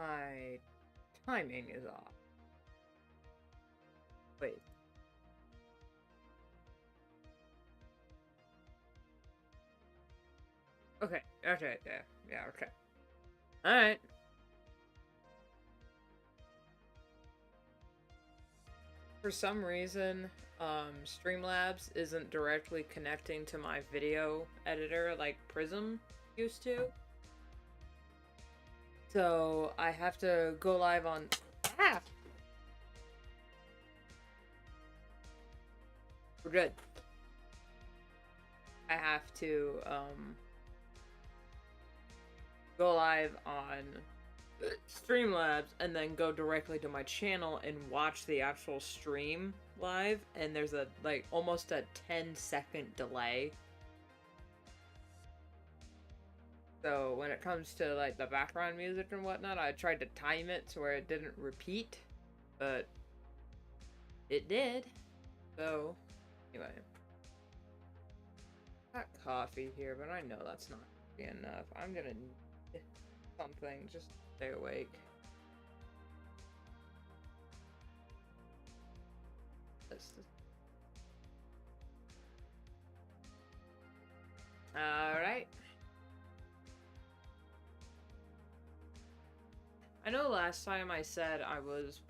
My timing is off. Wait. Okay, okay, yeah, okay. Alright. For some reason, Streamlabs isn't directly connecting to my video editor like Prism used to. So I have to go live on... Ah! We're good. I have to, go live on Streamlabs and then go directly to my channel and watch the actual stream live, and there's a, like, almost a 10-second delay. So when it comes to, like, the background music and whatnot, I tried to time it to where it didn't repeat, but it did. So, anyway. Got coffee here, but I know that's not gonna be enough. I'm gonna need something just to stay awake. Alright. I know last time I said I was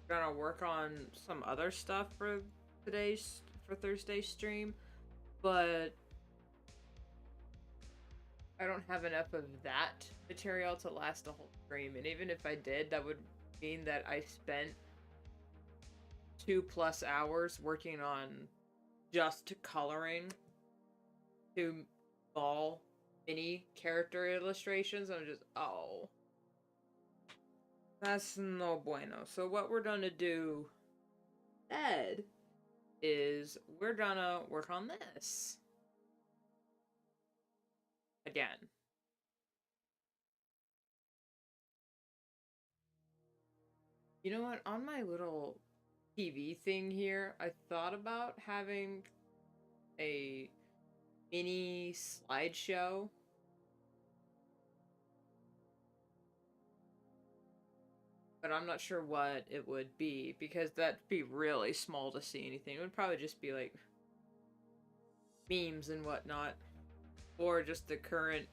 gonna work on some other stuff for Thursday's stream, but I don't have enough of that material to last a whole stream, and even if I did, that would mean that I spent 2+ hours working on just coloring 2 small mini character illustrations. I'm just, oh, that's no bueno. So what we're gonna do instead is we're gonna work on this again. You know what? On my little TV thing here, I thought about having a mini slideshow. But I'm not sure what it would be, because that'd be really small to see anything. It would probably just be like memes and whatnot. Or just the current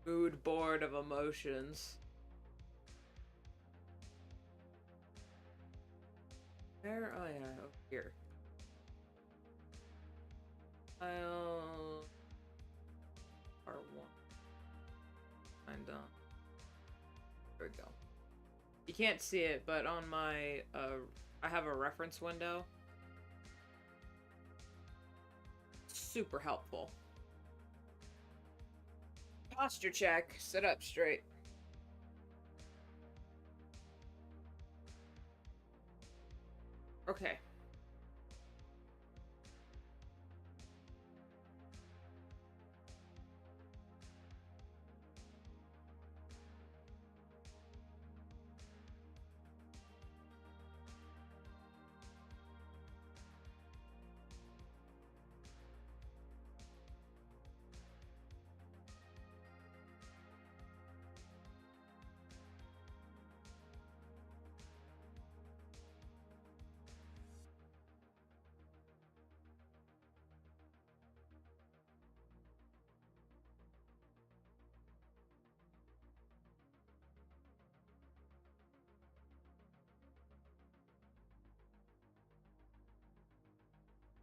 mood board of emotions. Where? Oh yeah, over here. I'll... R1. And there we go. You can't see it, but on my, I have a reference window. Super helpful. Posture check. Sit up straight. Okay.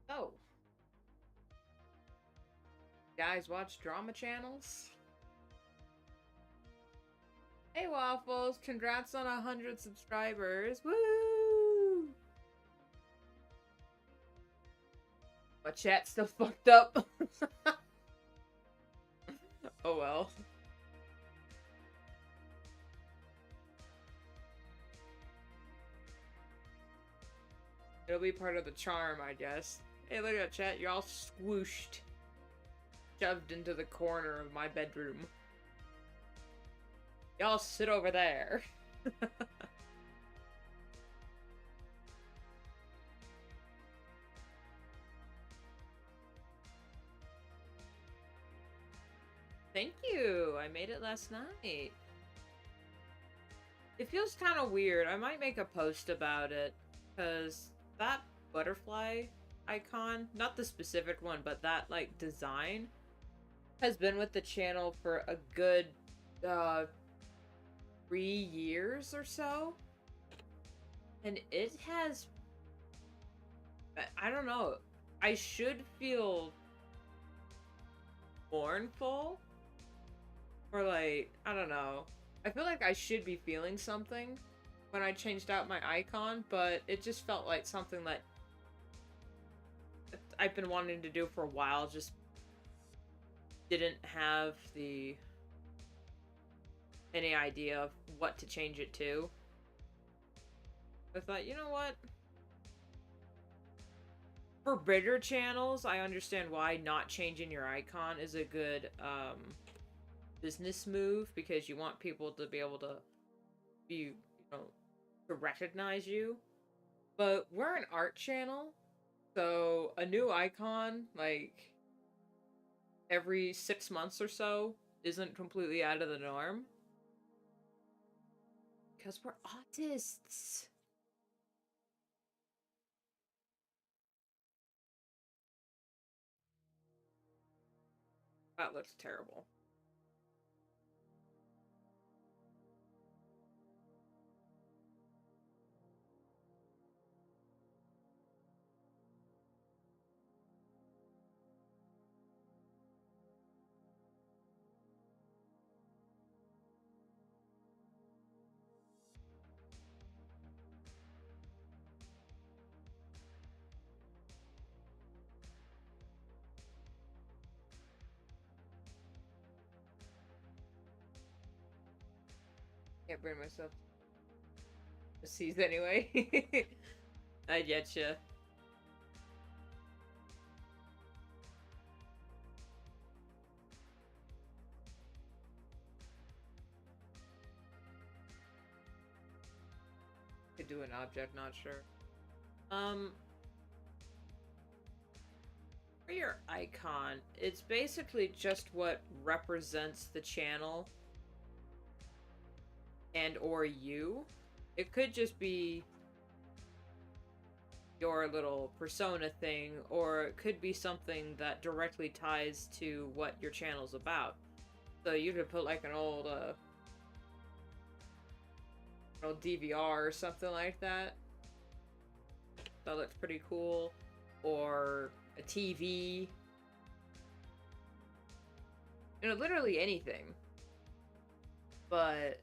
Oh. Guys watch drama channels? Hey Waffles, congrats on 100 subscribers. Woo! My chat's still fucked up. Oh well. It'll be part of the charm, I guess. Hey, look at that, chat. You're all squooshed. Shoved into the corner of my bedroom. Y'all sit over there. Thank you. I made it last night. It feels kind of weird. I might make a post about it because that butterfly icon, not the specific one, but that like design has been with the channel for a good uh 3 years or so. And it has, I don't know. I should feel mournful or like, I don't know. I feel like I should be feeling something when I changed out my icon, but it just felt like something that I've been wanting to do for a while, just didn't have the any idea of what to change it to. I thought, you know what? For bigger channels, I understand why not changing your icon is a good business move, because you want people to be able to be, you know, to recognize you. But we're an art channel, so a new icon, like, every 6 months or so isn't completely out of the norm. Because we're autists. That looks terrible. Can't bring myself to seize anyway. I getcha. Could do an object, not sure. For your icon, it's basically just what represents the channel and or you. It could just be your little persona thing, or it could be something that directly ties to what your channel's about. So you could put like an old DVR or something like that. That looks pretty cool. Or a TV. You know, literally anything. But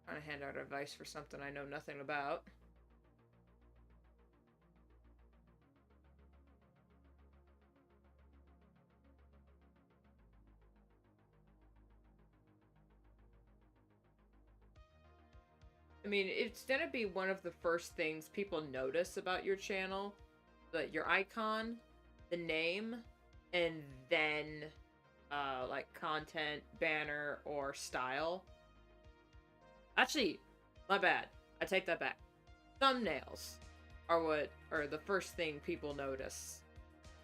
trying to hand out advice for something I know nothing about. I mean, it's gonna be one of the first things people notice about your channel. Your icon, the name, and then like content, banner, or style. Actually, my bad. I take that back. Thumbnails are the first thing people notice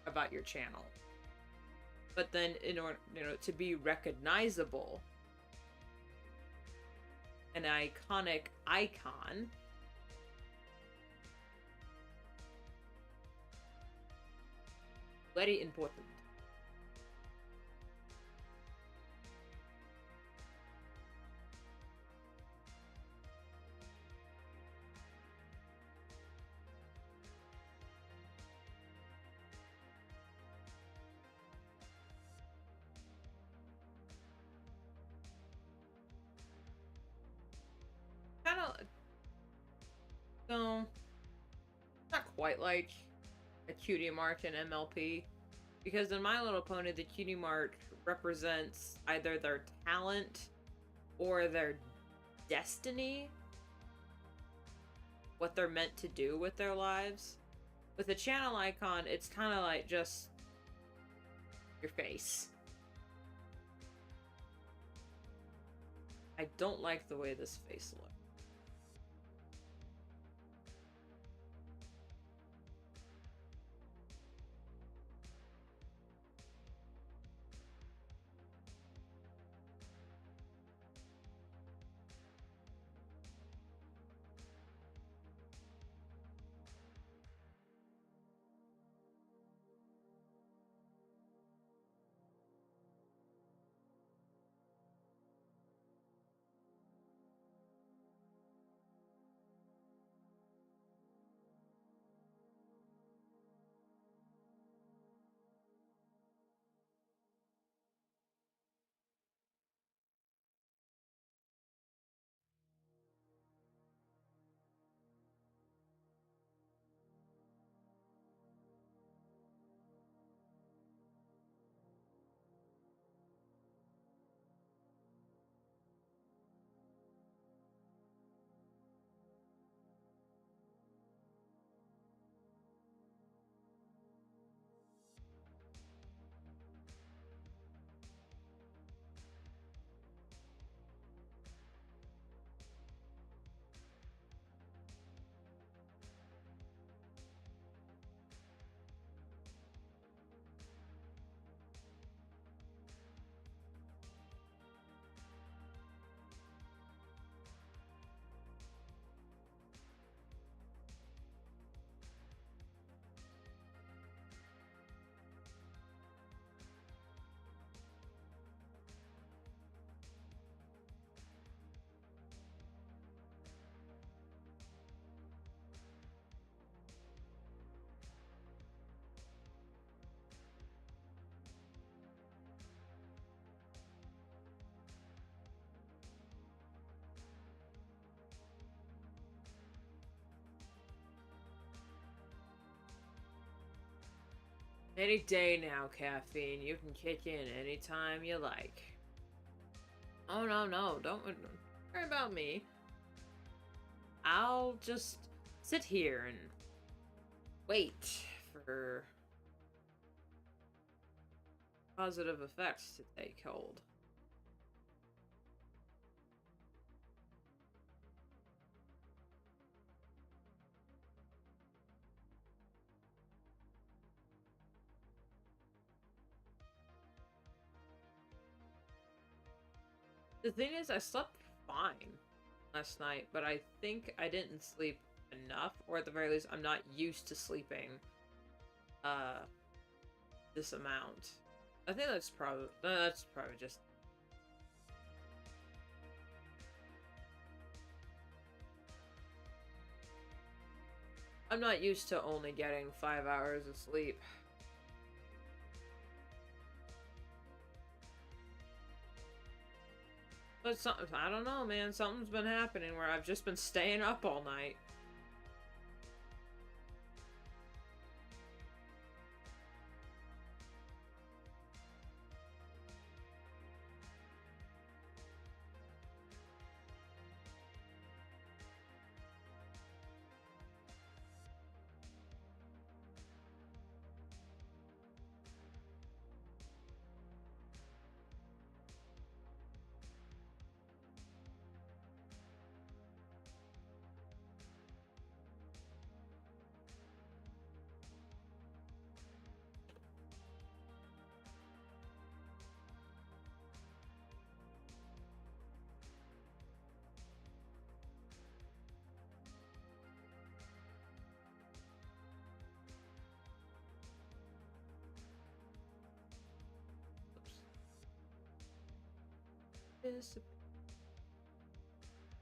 about your channel. But then in order, to be recognizable, an iconic icon very important. Kind of, no, not quite like a cutie mark in MLP, because in My Little Pony, the cutie mark represents either their talent or their destiny, what they're meant to do with their lives. With a channel icon, it's kind of like just your face. I don't like the way this face looks. Any day now, caffeine. You can kick in anytime you like. Oh, no, no. Don't worry about me. I'll just sit here and wait for positive effects to take hold. The thing is, I slept fine last night, but I think I didn't sleep enough, or at the very least, I'm not used to sleeping this amount. I think that's probably just. I'm not used to only getting 5 hours of sleep. But I don't know, man. Something's been happening where I've just been staying up all night.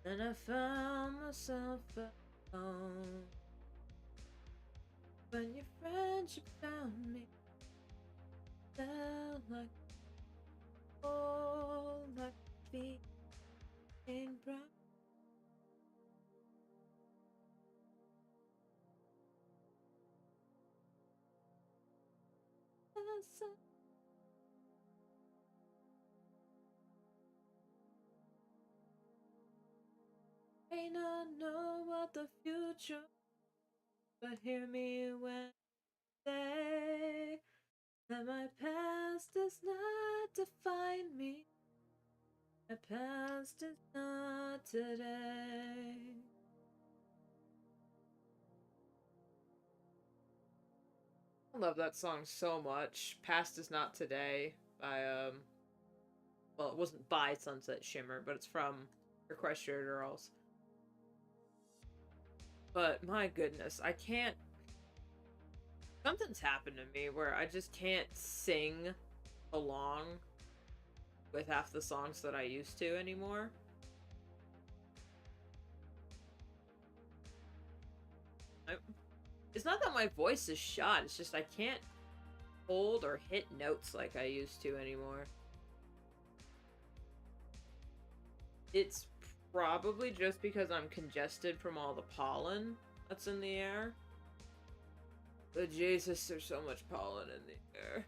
And I found myself alone when your friendship found me. Felt like all my feet in brown. May not know what the future, but hear me when I say that my past does not define me. My past is not today. I love that song so much. Past is Not Today by well, it wasn't by Sunset Shimmer, but it's from Equestria Girls. But my goodness, I can't. Something's happened to me where I just can't sing along with half the songs that I used to anymore. It's not that my voice is shot, it's just I can't hold or hit notes like I used to anymore. It's probably just because I'm congested from all the pollen that's in the air. But Jesus, there's so much pollen in the air.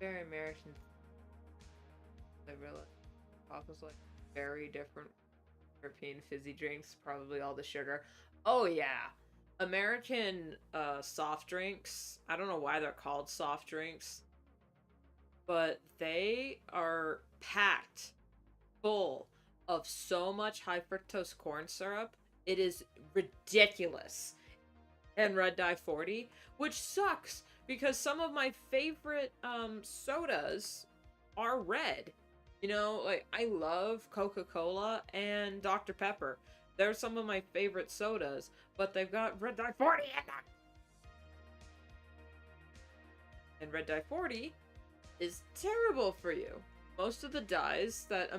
Very American. I realize coffee's like very different European fizzy drinks, probably all the sugar. Oh yeah. American soft drinks. I don't know why they're called soft drinks, but they are packed full of so much high fructose corn syrup. It is ridiculous. And red dye 40, which sucks because some of my favorite sodas are red. You know, like I love Coca-Cola and Dr. Pepper. They're some of my favorite sodas, but they've got red dye 40 in them. And red dye 40 is terrible for you. Most of the dyes that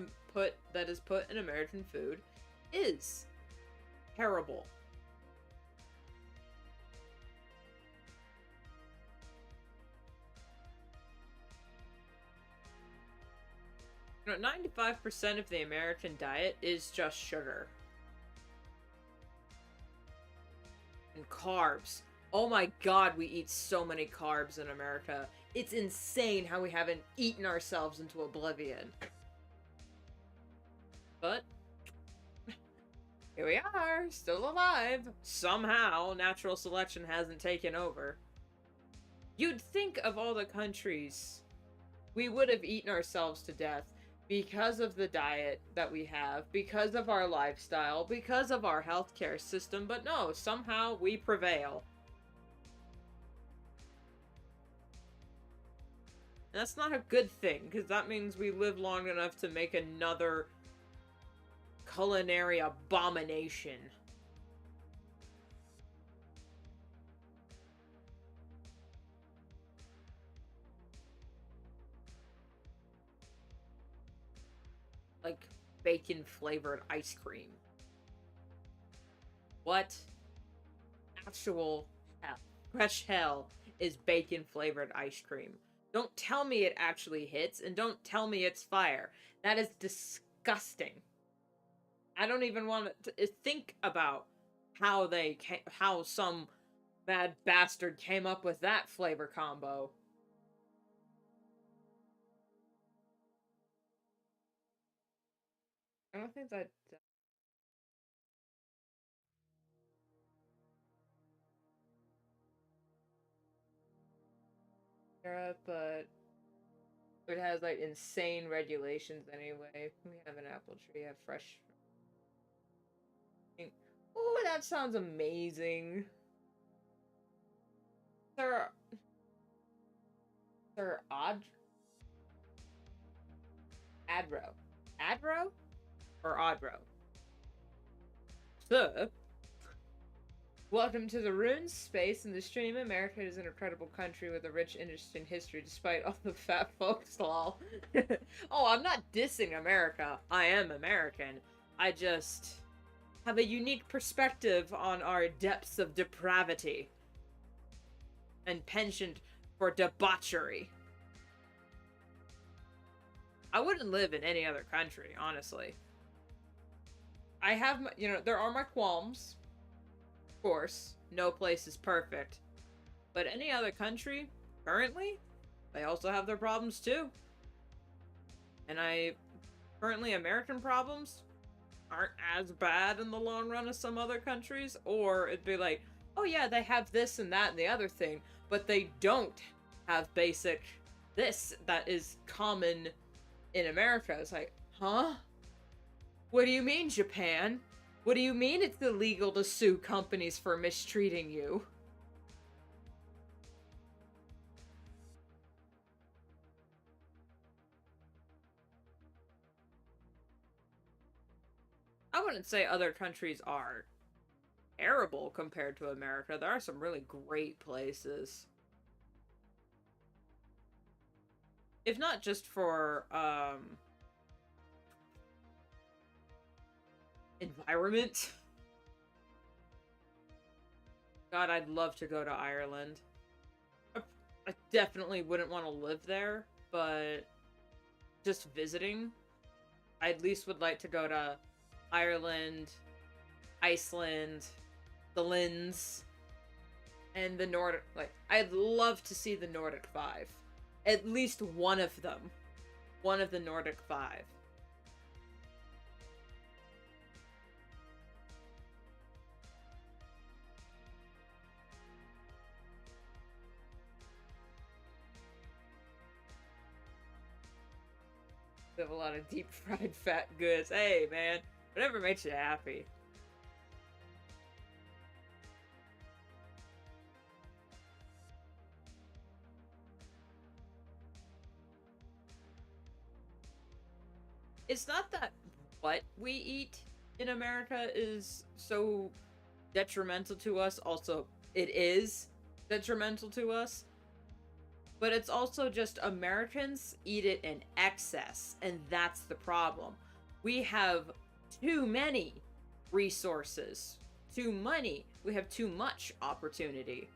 is put in American food is terrible. You know, 95% of the American diet is just sugar. And carbs. Oh my god, we eat so many carbs in America. It's insane how we haven't eaten ourselves into oblivion. But here we are, still alive. Somehow, natural selection hasn't taken over. You'd think of all the countries we would have eaten ourselves to death because of the diet that we have, because of our lifestyle, because of our healthcare system, but no, somehow we prevail. And that's not a good thing, because that means we live long enough to make another culinary abomination. Like bacon flavored ice cream. What actual hell, fresh hell is bacon flavored ice cream? Don't tell me it actually hits, and don't tell me it's fire. That is disgusting. I don't even want to think about how some bad bastard came up with that flavor combo. I don't think that Europe, but it has like insane regulations anyway. We have an apple tree, have fresh. Oh, that sounds amazing. Sir, Sir Adro, Adro, or Adro. Sir, welcome to the ruined space in the stream. America is an incredible country with a rich, interesting history, despite all the fat folks lol. Oh, I'm not dissing America. I am American. I just have a unique perspective on our depths of depravity and penchant for debauchery. I wouldn't live in any other country, honestly. I have, there are my qualms. Of course, no place is perfect. But any other country, currently, they also have their problems too. And currently American problems aren't as bad in the long run as some other countries, or it'd be like, oh yeah, they have this and that and the other thing, but they don't have basic this that is common in America. It's like, huh? What do you mean, Japan? What do you mean it's illegal to sue companies for mistreating you? I wouldn't say other countries are terrible compared to America. There are some really great places. If not just for, environment. God, I'd love to go to Ireland. I definitely wouldn't want to live there, but just visiting, I at least would like to go to Ireland, Iceland, the Linns, and the Nordic. Like, I'd love to see the Nordic 5. At least one of them. One of the Nordic 5. We have a lot of deep fried fat goods. Hey, man. Whatever makes you happy. It's not that what we eat in America is so detrimental to us. Also, it is detrimental to us. But it's also just Americans eat it in excess, and that's the problem. We have too many resources, too many. We have too much opportunity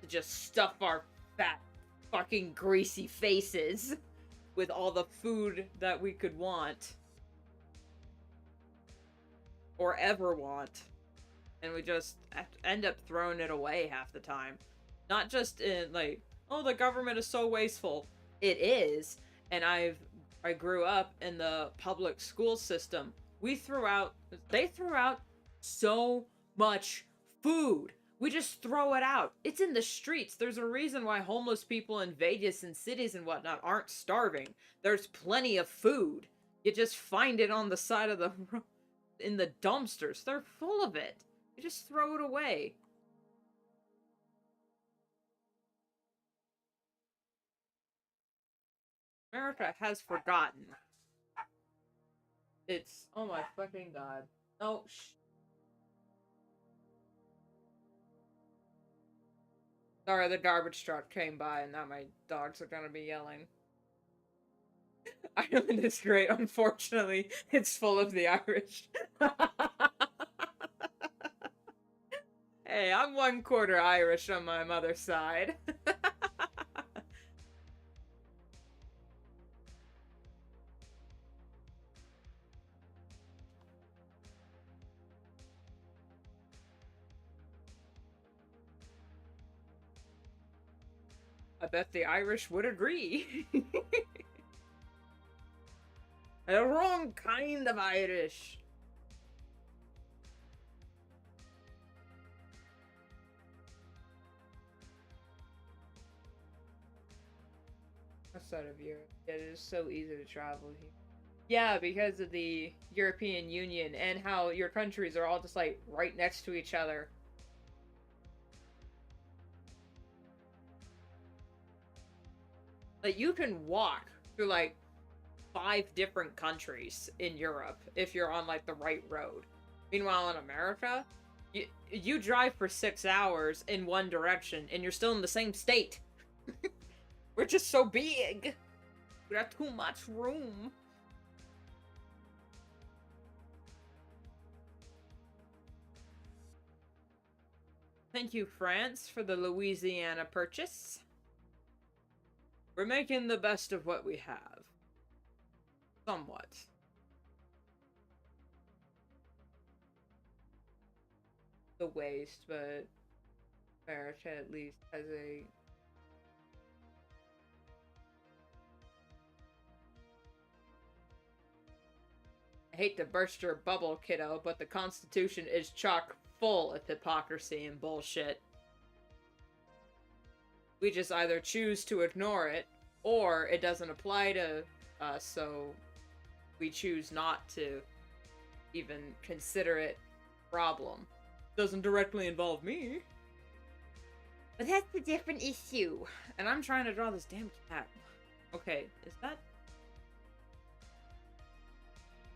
to just stuff our fat, fucking greasy faces with all the food that we could want or ever want. And we just end up throwing it away half the time. Not just in, like, oh, the government is so wasteful. It is. And I grew up in the public school system. They threw out so much food. We just throw it out. It's in the streets. There's a reason why homeless people in Vegas and cities and whatnot aren't starving. There's plenty of food. You just find it on the side of the road, in the dumpsters. They're full of it. You just throw it away. America has forgotten. It's... oh my fucking god. Oh, sorry, the garbage truck came by and now my dogs are gonna be yelling. Ireland is great. Unfortunately, it's full of the Irish. Hey, I'm 1/4 Irish on my mother's side. I bet the Irish would agree. The wrong kind of Irish. Outside of Europe, it is so easy to travel here. Yeah, because of the European Union and how your countries are all just like right next to each other. Like you can walk through like 5 different countries in Europe if you're on like the right road. Meanwhile, in America, you drive for 6 hours in one direction and you're still in the same state. We're just so big. We got too much room. Thank you, France, for the Louisiana purchase. We're making the best of what we have. Somewhat. The waste, but America at least has a... I hate to burst your bubble, kiddo, but the Constitution is chock full of hypocrisy and bullshit. We just either choose to ignore it, or it doesn't apply to us, so we choose not to even consider it a problem. Doesn't directly involve me. But that's a different issue. And I'm trying to draw this damn cat. Okay, is that...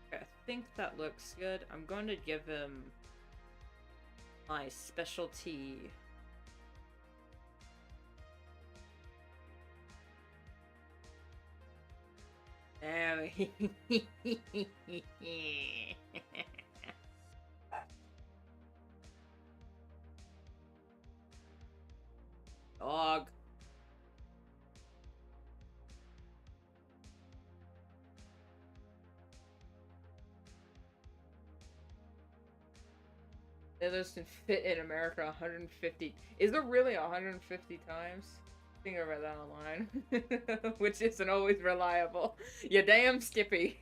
okay, I think that looks good. I'm going to give him my specialty. Oh. Dog. Others can fit in America 150. Is there really 150 times? I think I read that online. Which isn't always reliable. You damn Skippy.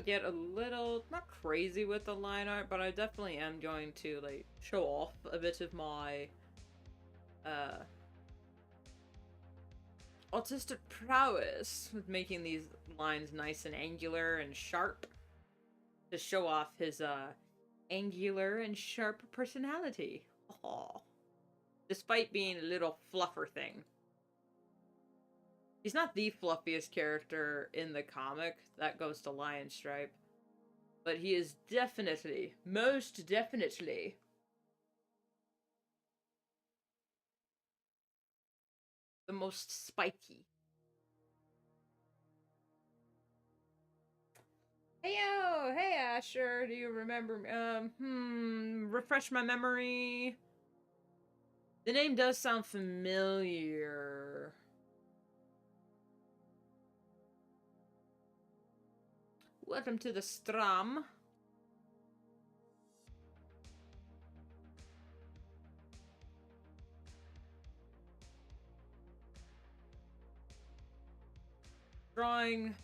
Get a little, not crazy with the line art, but I definitely am going to like show off a bit of my autistic prowess with making these lines nice and angular and sharp to show off his angular and sharp personality. Aww. Despite being a little fluffer thing. He's not the fluffiest character in the comic. That goes to Lion Stripe. But he is definitely, most definitely, the most spiky. Hey yo, hey Asher, do you remember refresh my memory. The name does sound familiar. Welcome to the Stram. Drawing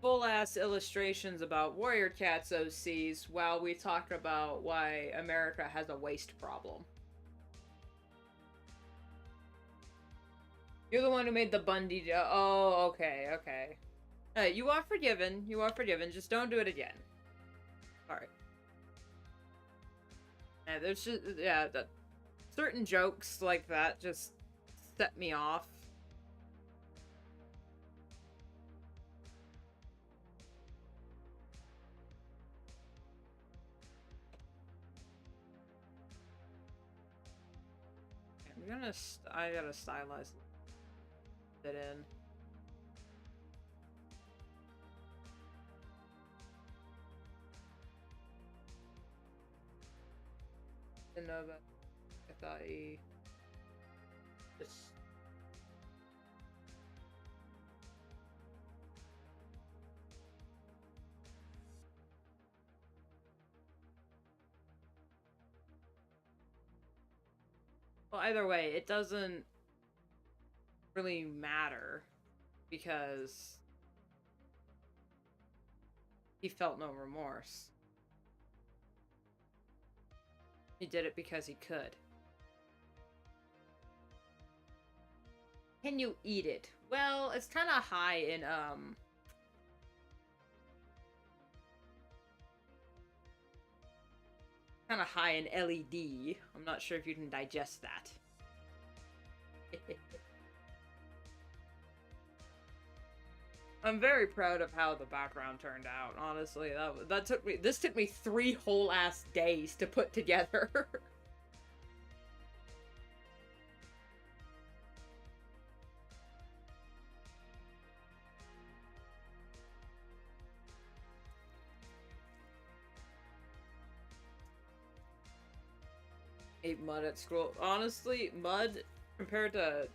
full-ass illustrations about Warrior Cats OCs while we talk about why America has a waste problem. You're the one who made the Bundy. Oh, okay, okay. You are forgiven. You are forgiven. Just don't do it again. Alright. Yeah, there's just, yeah, certain jokes like that just set me off. I gotta stylize it in. Didn't know about FIE. Just. Well, either way, it doesn't really matter because he felt no remorse. He did it because he could. Can you eat it? Well, it's kind of high in, kind of high in LED. I'm not sure if you can digest that. I'm very proud of how the background turned out, honestly. This took me 3 whole ass days to put together. Ate mud at school. Honestly, mud, compared to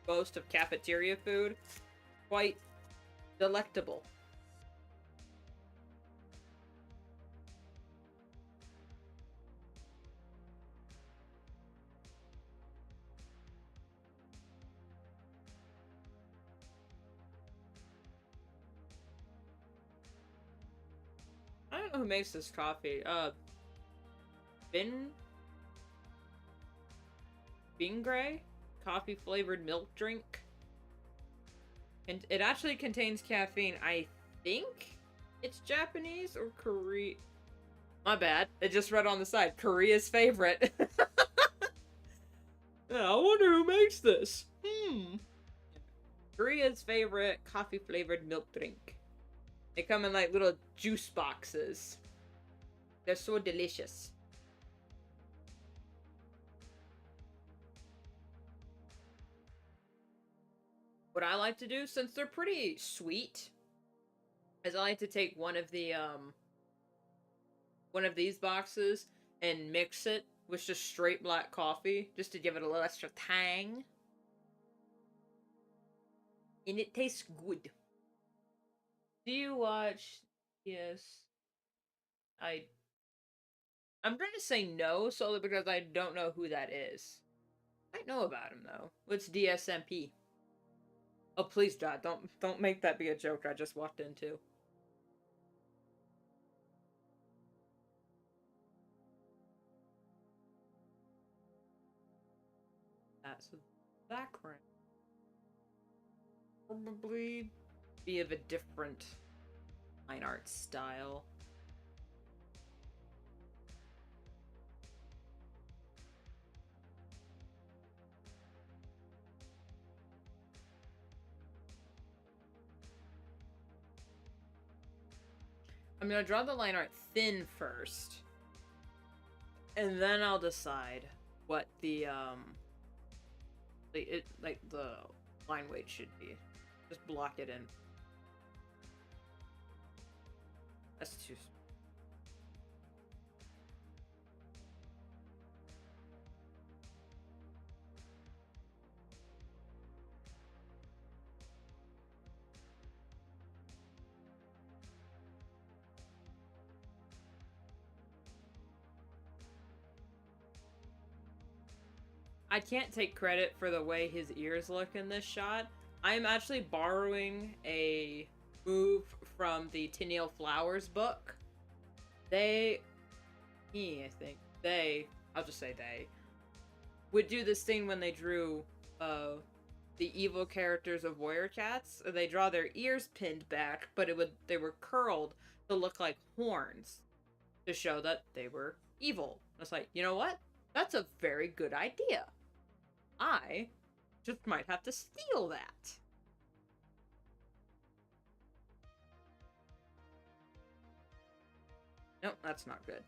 most of cafeteria food, quite delectable. I don't know who makes this coffee. Bingray? Coffee flavored milk drink. And it actually contains caffeine. I think it's Japanese or Korean. My bad. It just read on the side. Korea's favorite. Yeah, I wonder who makes this. Korea's favorite coffee flavored milk drink. They come in like little juice boxes. They're so delicious. What I like to do, since they're pretty sweet, is I like to take one of these boxes and mix it with just straight black coffee, just to give it a little extra tang. And it tastes good. Do you watch? Yes. I'm going to say no, solely because I don't know who that is. I know about him though. What's DSMP? Oh, please, God, don't make that be a joke I just walked into. That's the background. Probably be of a different fine art style. I'm gonna draw the line art thin first. And then I'll decide what the the line weight should be. Just block it in. That's too. I can't take credit for the way his ears look in this shot. I'm actually borrowing a move from the Tennille Flowers book. I think, I'll just say they, would do this thing when they drew, the evil characters of Warrior Cats. They draw their ears pinned back, but they were curled to look like horns to show that they were evil. It's like, you know what? That's a very good idea. I just might have to steal that. Nope, that's not good.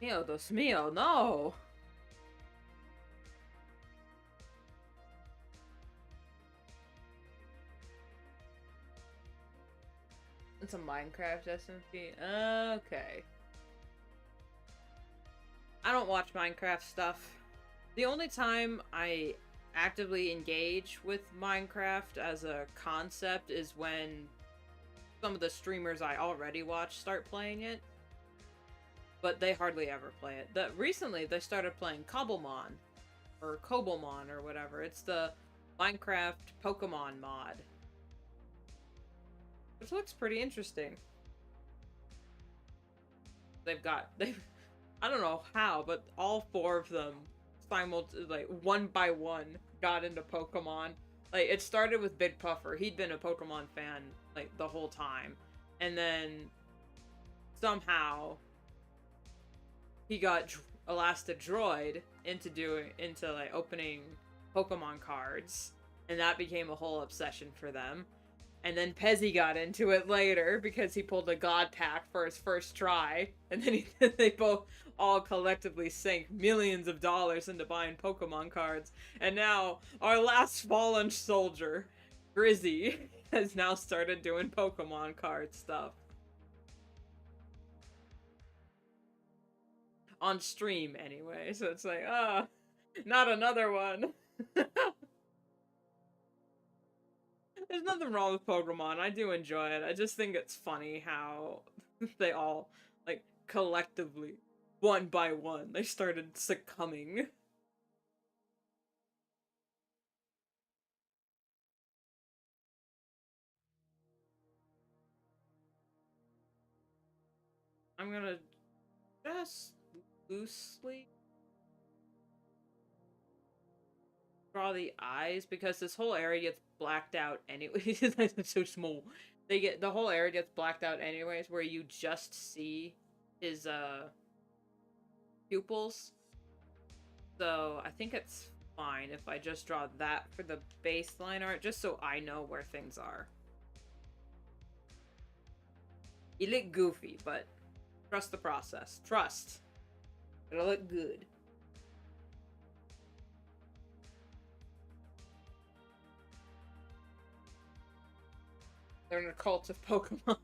Mio, Dios mio, no! It's a Minecraft SMP? Okay. I don't watch Minecraft stuff. The only time I actively engage with Minecraft as a concept is when some of the streamers I already watch start playing it. But they hardly ever play it. Recently, they started playing Cobblemon, or Cobblemon, or whatever. It's the Minecraft Pokemon mod. Which looks pretty interesting. I don't know how, but all four of them one by one got into Pokemon. Like, it started with Big Puffer. He'd been a Pokemon fan, like, the whole time. And then somehow he got Elastigdroid into like opening Pokemon cards, and that became a whole obsession for them. And then Pezzy got into it later because he pulled a God Pack for his first try, and then they both all collectively sank millions of dollars into buying Pokemon cards. And now our last fallen soldier, Grizzy, has now started doing Pokemon card stuff. On stream, anyway, so it's like, not another one. There's nothing wrong with Pokemon. I do enjoy it. I just think it's funny how they all, like, collectively, one by one, they started succumbing. I'm gonna just loosely draw the eyes, because this whole area gets blacked out anyway. It's so small. The whole area gets blacked out anyways, where you just see his pupils. So I think it's fine if I just draw that for the baseline art, just so I know where things are. You look goofy, but trust the process. Trust. It'll look good. They're in a cult of Pokemon.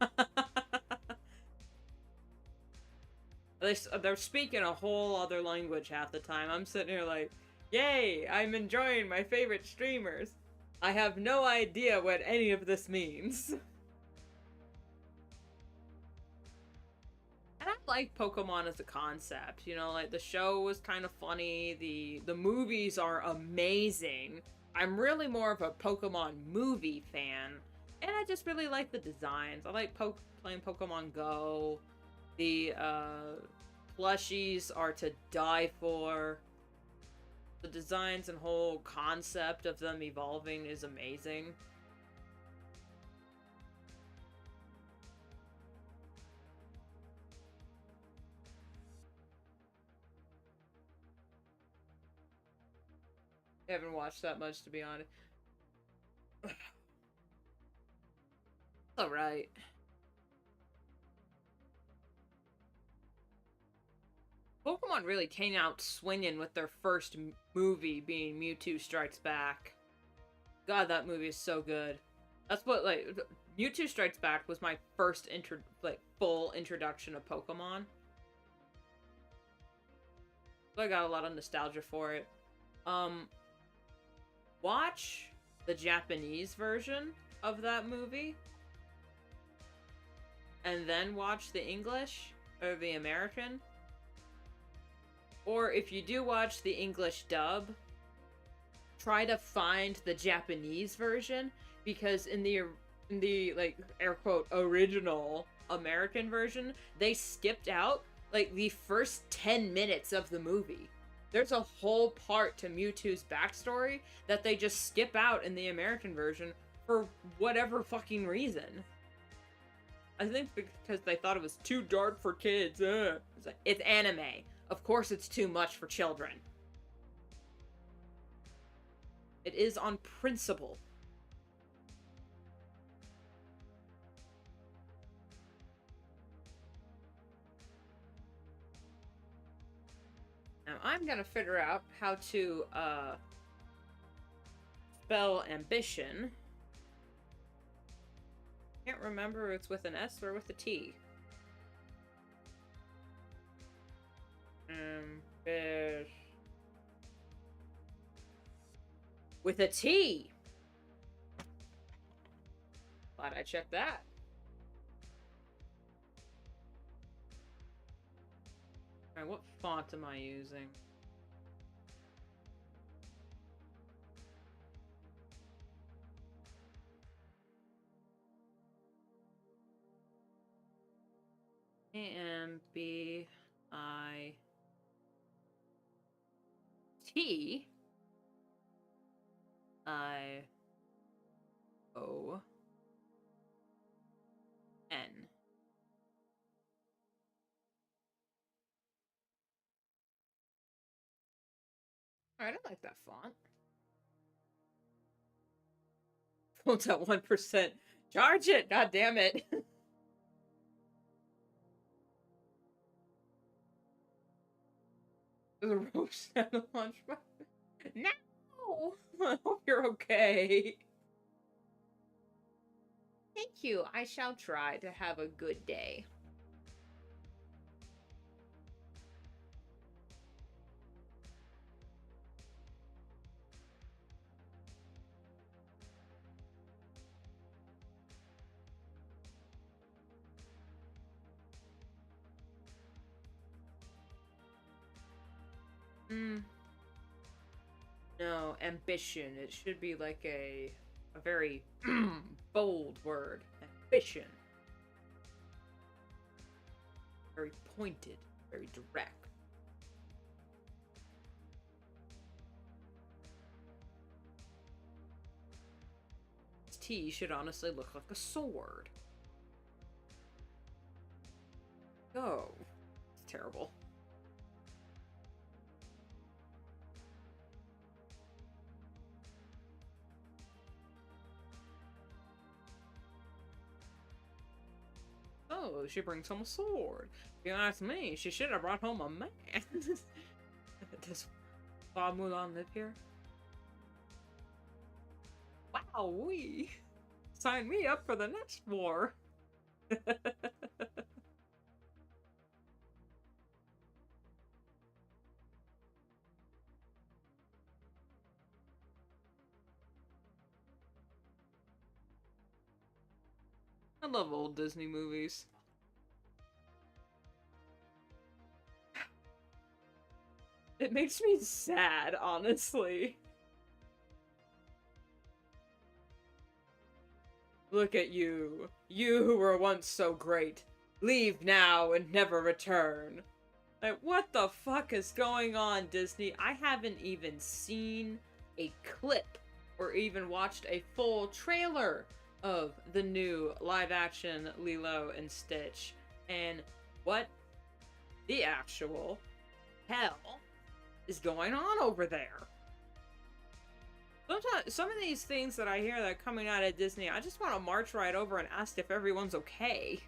They're speaking a whole other language half the time. I'm sitting here like, yay, I'm enjoying my favorite streamers. I have no idea what any of this means. And I like Pokemon as a concept, you know, like the show was kind of funny, the movies are amazing. I'm really more of a Pokemon movie fan, and I just really like the designs. I like playing Pokemon Go. The plushies are to die for. The designs and whole concept of them evolving is amazing. I haven't watched that much, to be honest. Alright. Pokemon really came out swinging with their first movie being Mewtwo Strikes Back. God, that movie is so good. That's what, like, Mewtwo Strikes Back was my first full introduction of Pokemon. So I got a lot of nostalgia for it. Watch the Japanese version of that movie. And then watch the English, or the American. Or if you do watch the English dub, try to find the Japanese version, because in the like, air quote, original American version, they skipped out like the first 10 minutes of the movie. There's a whole part to Mewtwo's backstory that they just skip out in the American version for whatever fucking reason. I think because they thought it was too dark for kids. It's anime. Of course it's too much for children. It is on principle. Now I'm gonna figure out how to spell ambition. Can't remember if it's with an S or with a T. With a T. Glad I checked that. Alright, what font am I using? Ambitition. Alright, I like that font. Phone's at 1%. Charge it! God damn it! There's a roast at the lunchbox. No! I hope you're okay. Thank you. I shall try to have a good day. No, ambition. It should be like a very bold word. Ambition. Very pointed, very direct. This T should honestly look like a sword. Oh, it's terrible. Oh, she brings home a sword. If you ask me, she should have brought home a man. Does Bob Mulan live here? Wow, sign me up for the next war. I love old Disney movies. It makes me sad, honestly. Look at you. You who were once so great. Leave now and never return. Like, what the fuck is going on, Disney? I haven't even seen a clip or even watched a full trailer of the new live-action Lilo and Stitch. And what the actual hell is going on over there? Sometimes, some of these things that I hear that are coming out of Disney, I just want to march right over and ask if everyone's okay.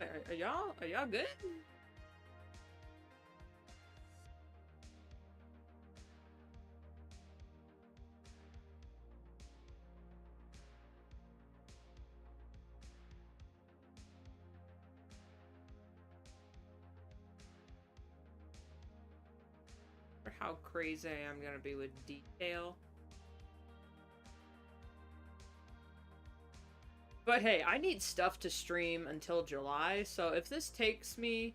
Are y'all good? Or how crazy I'm gonna be with detail. But hey, I need stuff to stream until July, so if this takes me,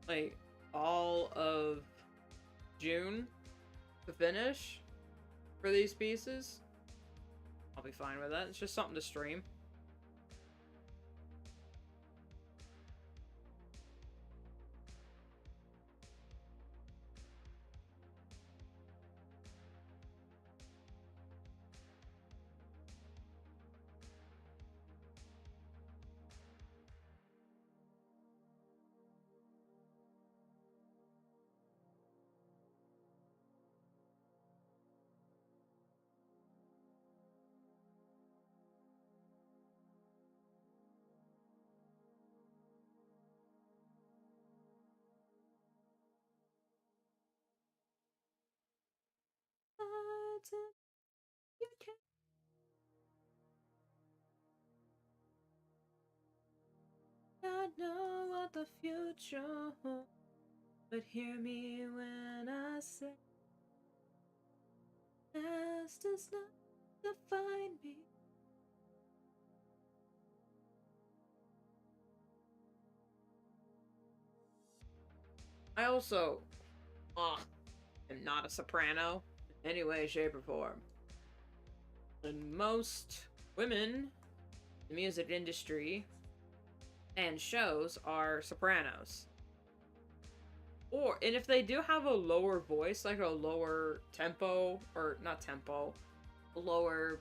like, all of June to finish for these pieces, I'll be fine with that. It's just something to stream. I know what the future holds, but hear me when I say, past does not define me. I also, am not a soprano in any way, shape, or form. And most women in the music industry and shows are sopranos. And if they do have a lower voice, like a lower tempo, or not tempo, lower...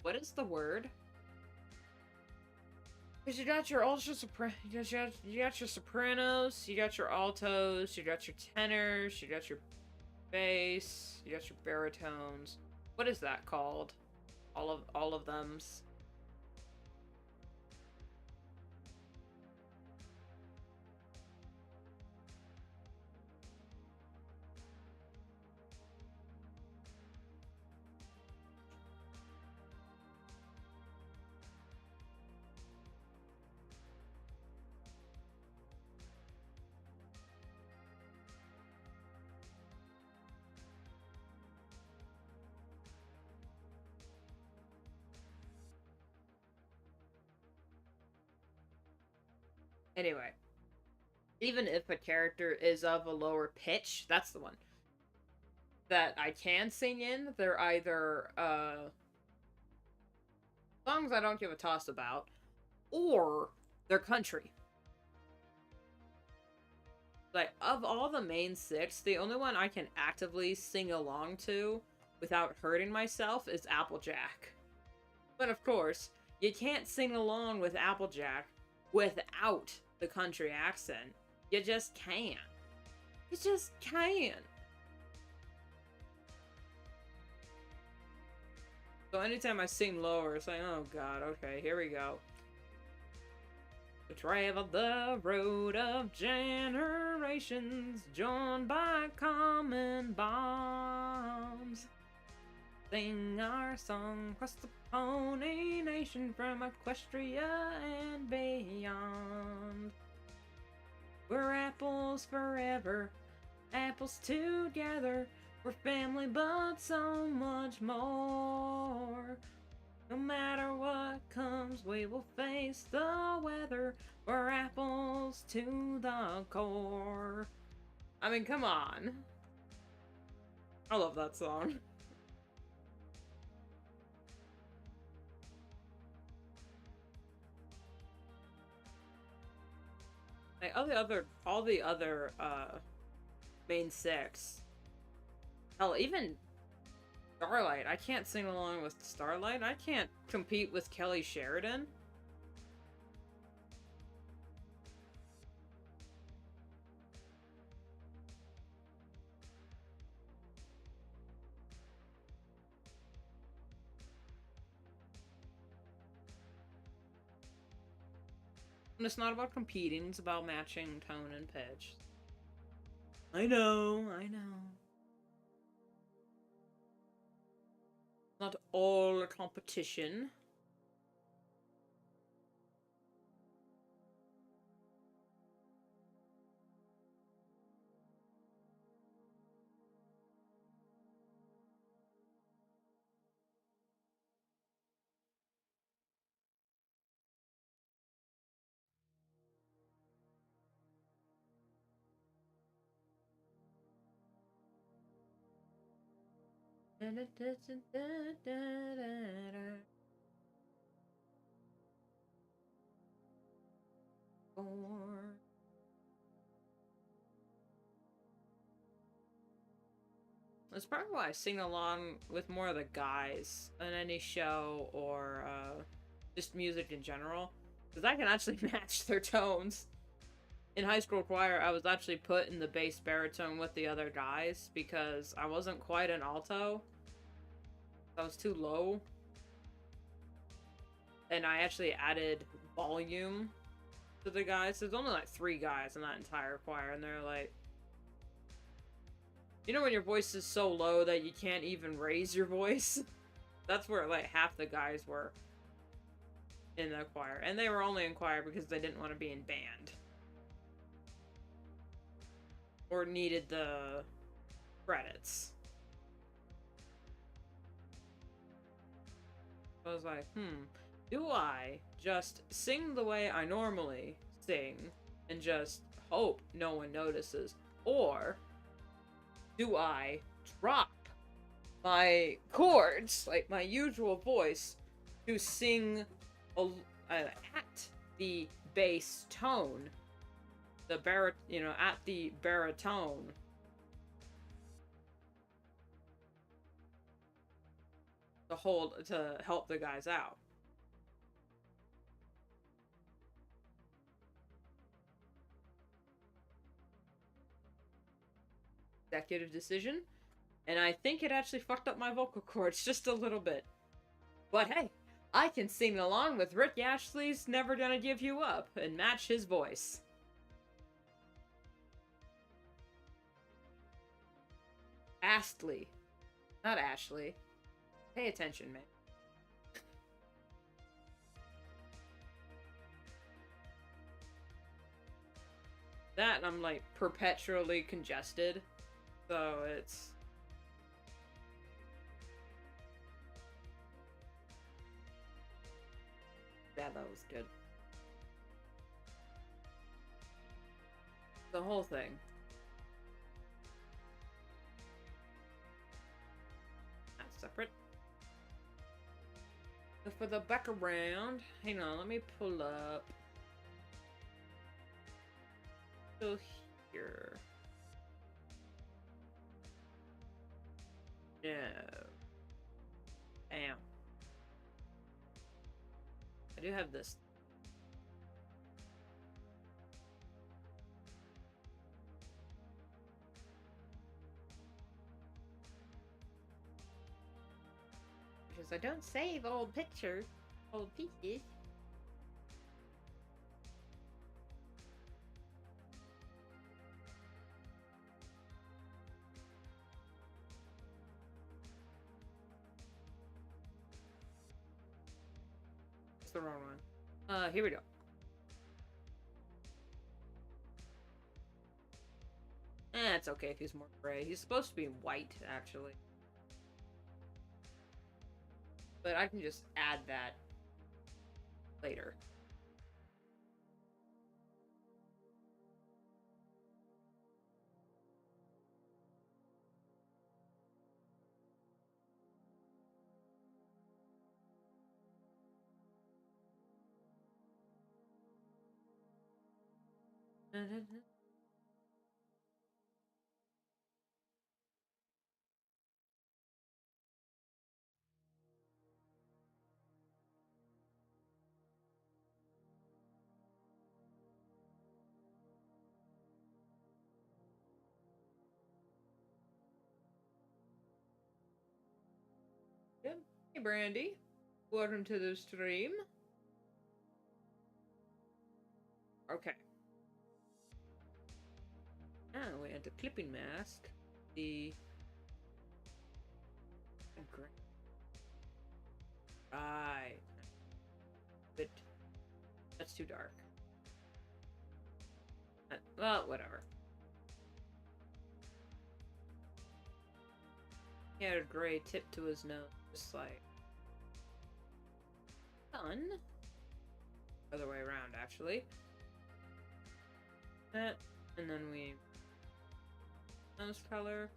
What is the word? Because you got your ultra sopran, you got your sopranos, you got your altos, you got your tenors, you got your bass, you got your baritones. What is that called? All of them's. Anyway, even if a character is of a lower pitch, that's the one that I can sing in. They're either songs I don't give a toss about, or they're country. Like, of all the main six, the only one I can actively sing along to without hurting myself is Applejack. But of course, you can't sing along with Applejack without the country accent. You just can't. You just can't. So anytime I sing lower, it's like, oh god, okay, here we go. To travel the road of generations, joined by common bonds. Sing our song across the Pony Nation from Equestria and beyond. We're apples forever, apples together. We're family, but so much more. No matter what comes, we will face the weather. We're apples to the core. I mean, come on. I love that song. Like, all the other, main six. Hell, even Starlight. I can't sing along with Starlight. I can't compete with Kelly Sheridan. And it's not about competing, it's about matching tone and pitch. I know, I know. Not all a competition. That's probably why I sing along with more of the guys in any show or just music in general. Because I can actually match their tones. In high school choir, I was actually put in the bass baritone with the other guys because I wasn't quite an alto. I was too low. And I actually added volume to the guys. There's only like 3 guys in that entire choir, and they're like, you know when your voice is so low that you can't even raise your voice? That's where like half the guys were in the choir. And they were only in choir because they didn't want to be in band. Or needed the credits. I was like, do I just sing the way I normally sing and just hope no one notices? Or do I drop my chords, like my usual voice, to sing at the bass tone, the at the baritone, to help the guys out? Executive decision, and I think it actually fucked up my vocal cords just a little bit. But hey, I can sing along with Rick Ashley's Never Gonna Give You Up and match his voice. Astley. Not Ashley. Pay attention, man. That and I'm like perpetually congested. So it's... Yeah, that was good. The whole thing. That's separate. So for the background, hang on, let me pull up. So here. No. Damn. I do have this. Because I don't save old pictures, old pieces. It's the wrong one. Here we go. It's okay if he's more gray. He's supposed to be white, actually. But I can just add that later. Good. Hey, Brandy. Welcome to the stream. Okay. Now we enter clipping mask. The right. But that's too dark. Well, whatever. He had a gray tip to his nose, just like sun. Other way around, actually. That, and then we nose color.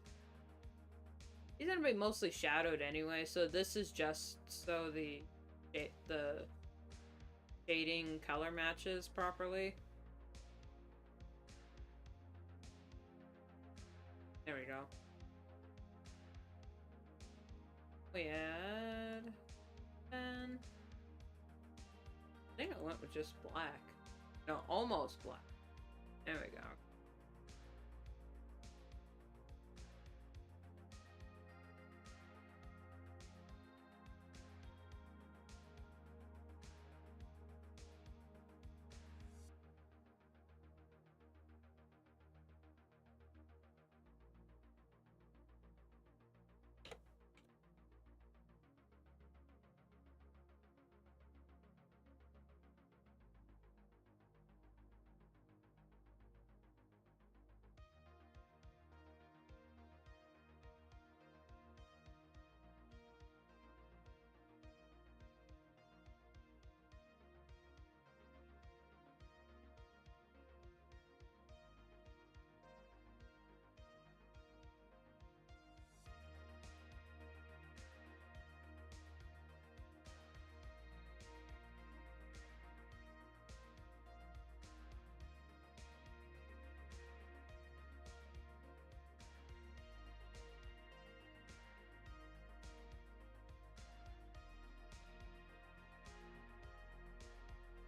He's gonna be mostly shadowed anyway, so this is just so the shading color matches properly. There we go. We add, and I think I went with just black. No, almost black. There we go.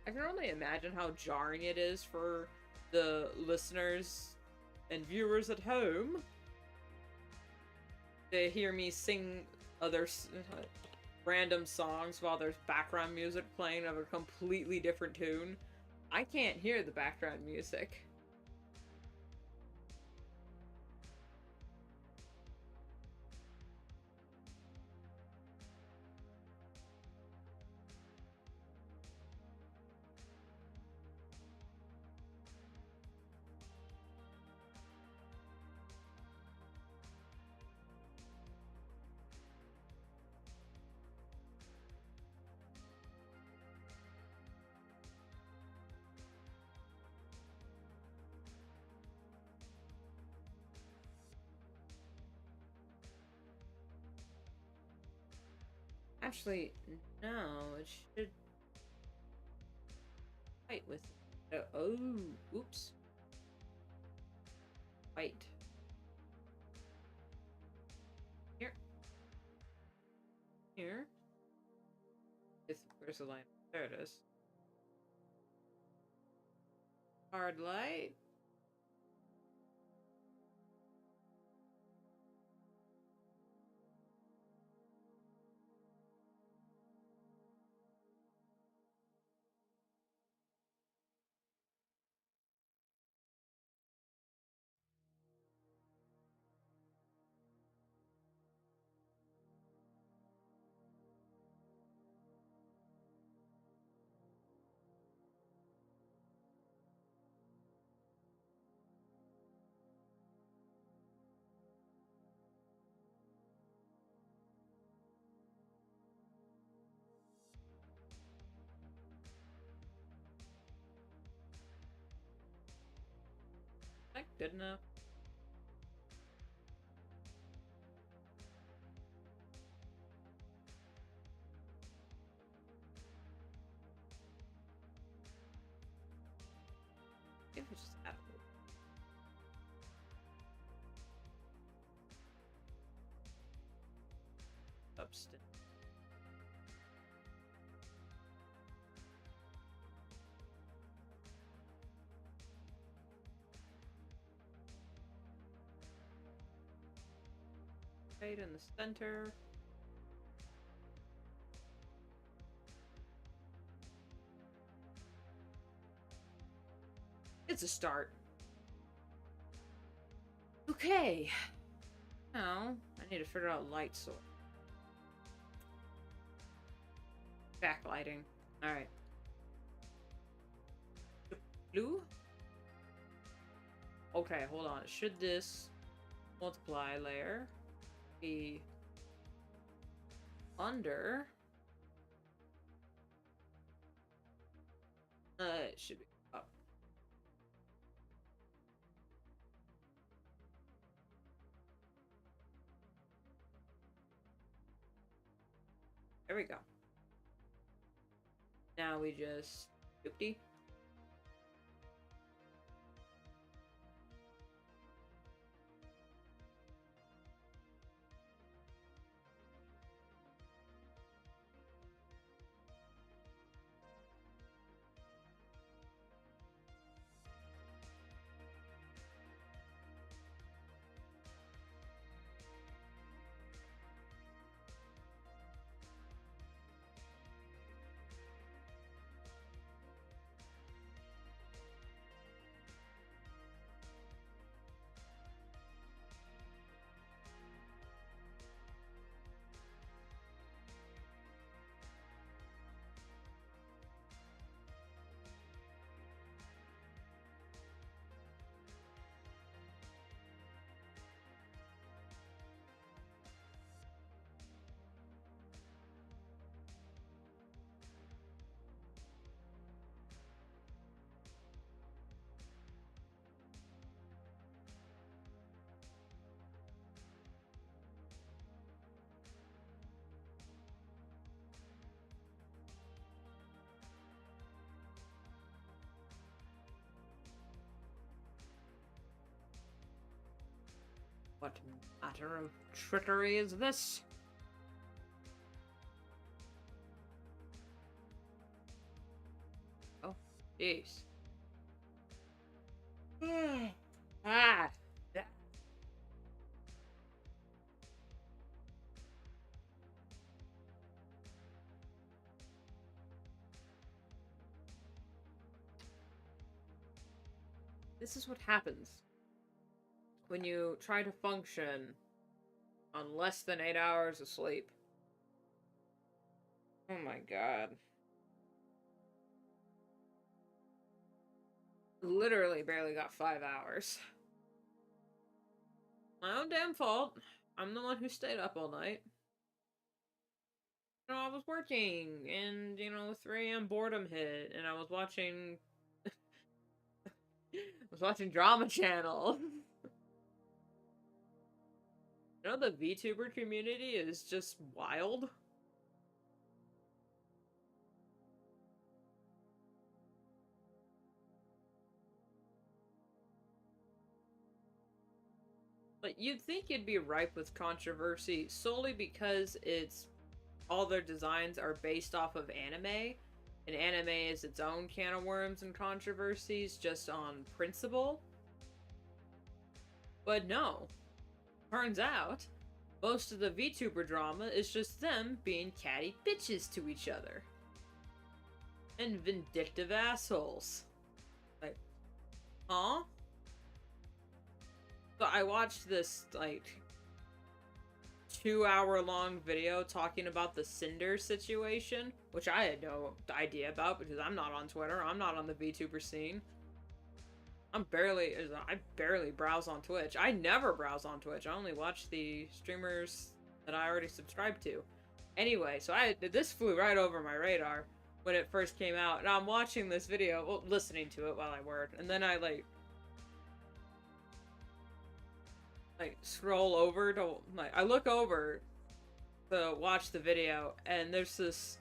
I can only imagine how jarring it is for the listeners and viewers at home to hear me sing other random songs while there's background music playing of a completely different tune. I can't hear the background music. Actually, no, it should fight with. Oh, oops. Fight. Here. Here. Where's the line? There it is. Hard light. Is that good enough? Maybe we just add a little substance. Right in the center. It's a start. Okay. Now, I need to figure out light source. Backlighting. Alright. Blue? Okay, hold on. Should this multiply layer be under? It should be up. There we go. Now we just 50. What matter of trickery is this? Oh, jeez. Ah. This is what happens when you try to function on less than 8 hours of sleep. Oh my god. Literally barely got 5 hours. My own damn fault. I'm the one who stayed up all night. You know, I was working, and, 3 a.m. boredom hit, and I was watching... Drama Channel. You know, the VTuber community is just wild. But you'd think it'd be ripe with controversy solely because all their designs are based off of anime, and anime is its own can of worms and controversies just on principle. But no. Turns out, most of the VTuber drama is just them being catty bitches to each other. And vindictive assholes. Like, huh? So I watched this, 2-hour-long video talking about the Cinder situation, which I had no idea about because I'm not on Twitter, I'm not on the VTuber scene. I barely browse on Twitch. I never browse on Twitch. I only watch the streamers that I already subscribed to. Anyway, so this flew right over my radar when it first came out, and I'm watching this video, well, listening to it while I work, and then I scroll over to, I look over to watch the video, and there's this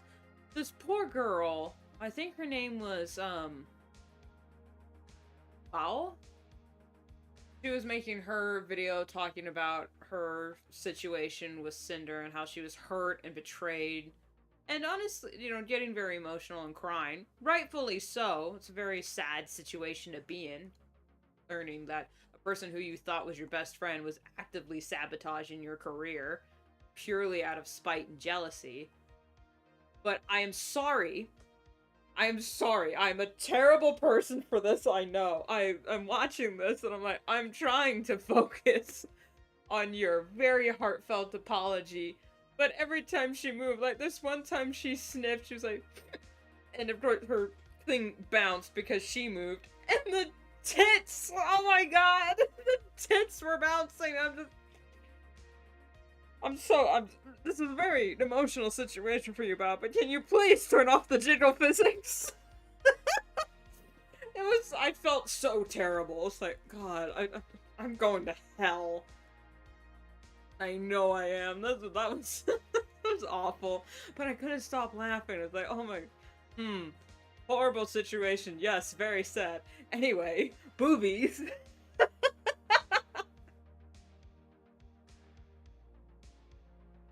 poor girl, I think her name was, Karl? She was making her video talking about her situation with Cinder and how she was hurt and betrayed. And honestly, getting very emotional and crying. Rightfully so. It's a very sad situation to be in. Learning that a person who you thought was your best friend was actively sabotaging your career. Purely out of spite and jealousy. But I am sorry. I'm sorry. I'm a terrible person for this, I know. I'm watching this and I'm like, I'm trying to focus on your very heartfelt apology. But every time she moved, like this one time she sniffed, she was like, and of course her thing bounced because she moved. And the tits! Oh my god! The tits were bouncing. This is a very emotional situation for you, Bob, but can you please turn off the jiggle physics? I felt so terrible. It's like, God, I'm going to hell. I know I am. That was, that was awful. But I couldn't stop laughing. It's like, oh my, horrible situation. Yes, very sad. Anyway, boobies.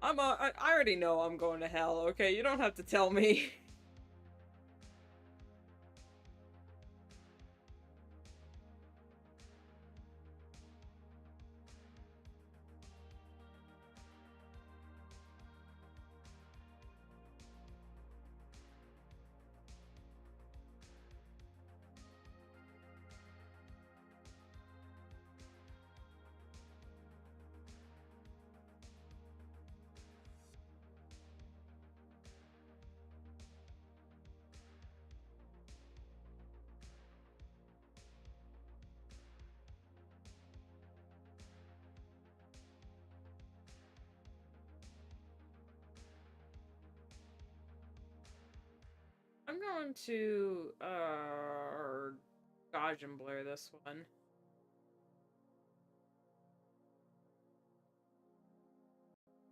I already know I'm going to hell, okay? You don't have to tell me. I'm going to, dodge and blur this one.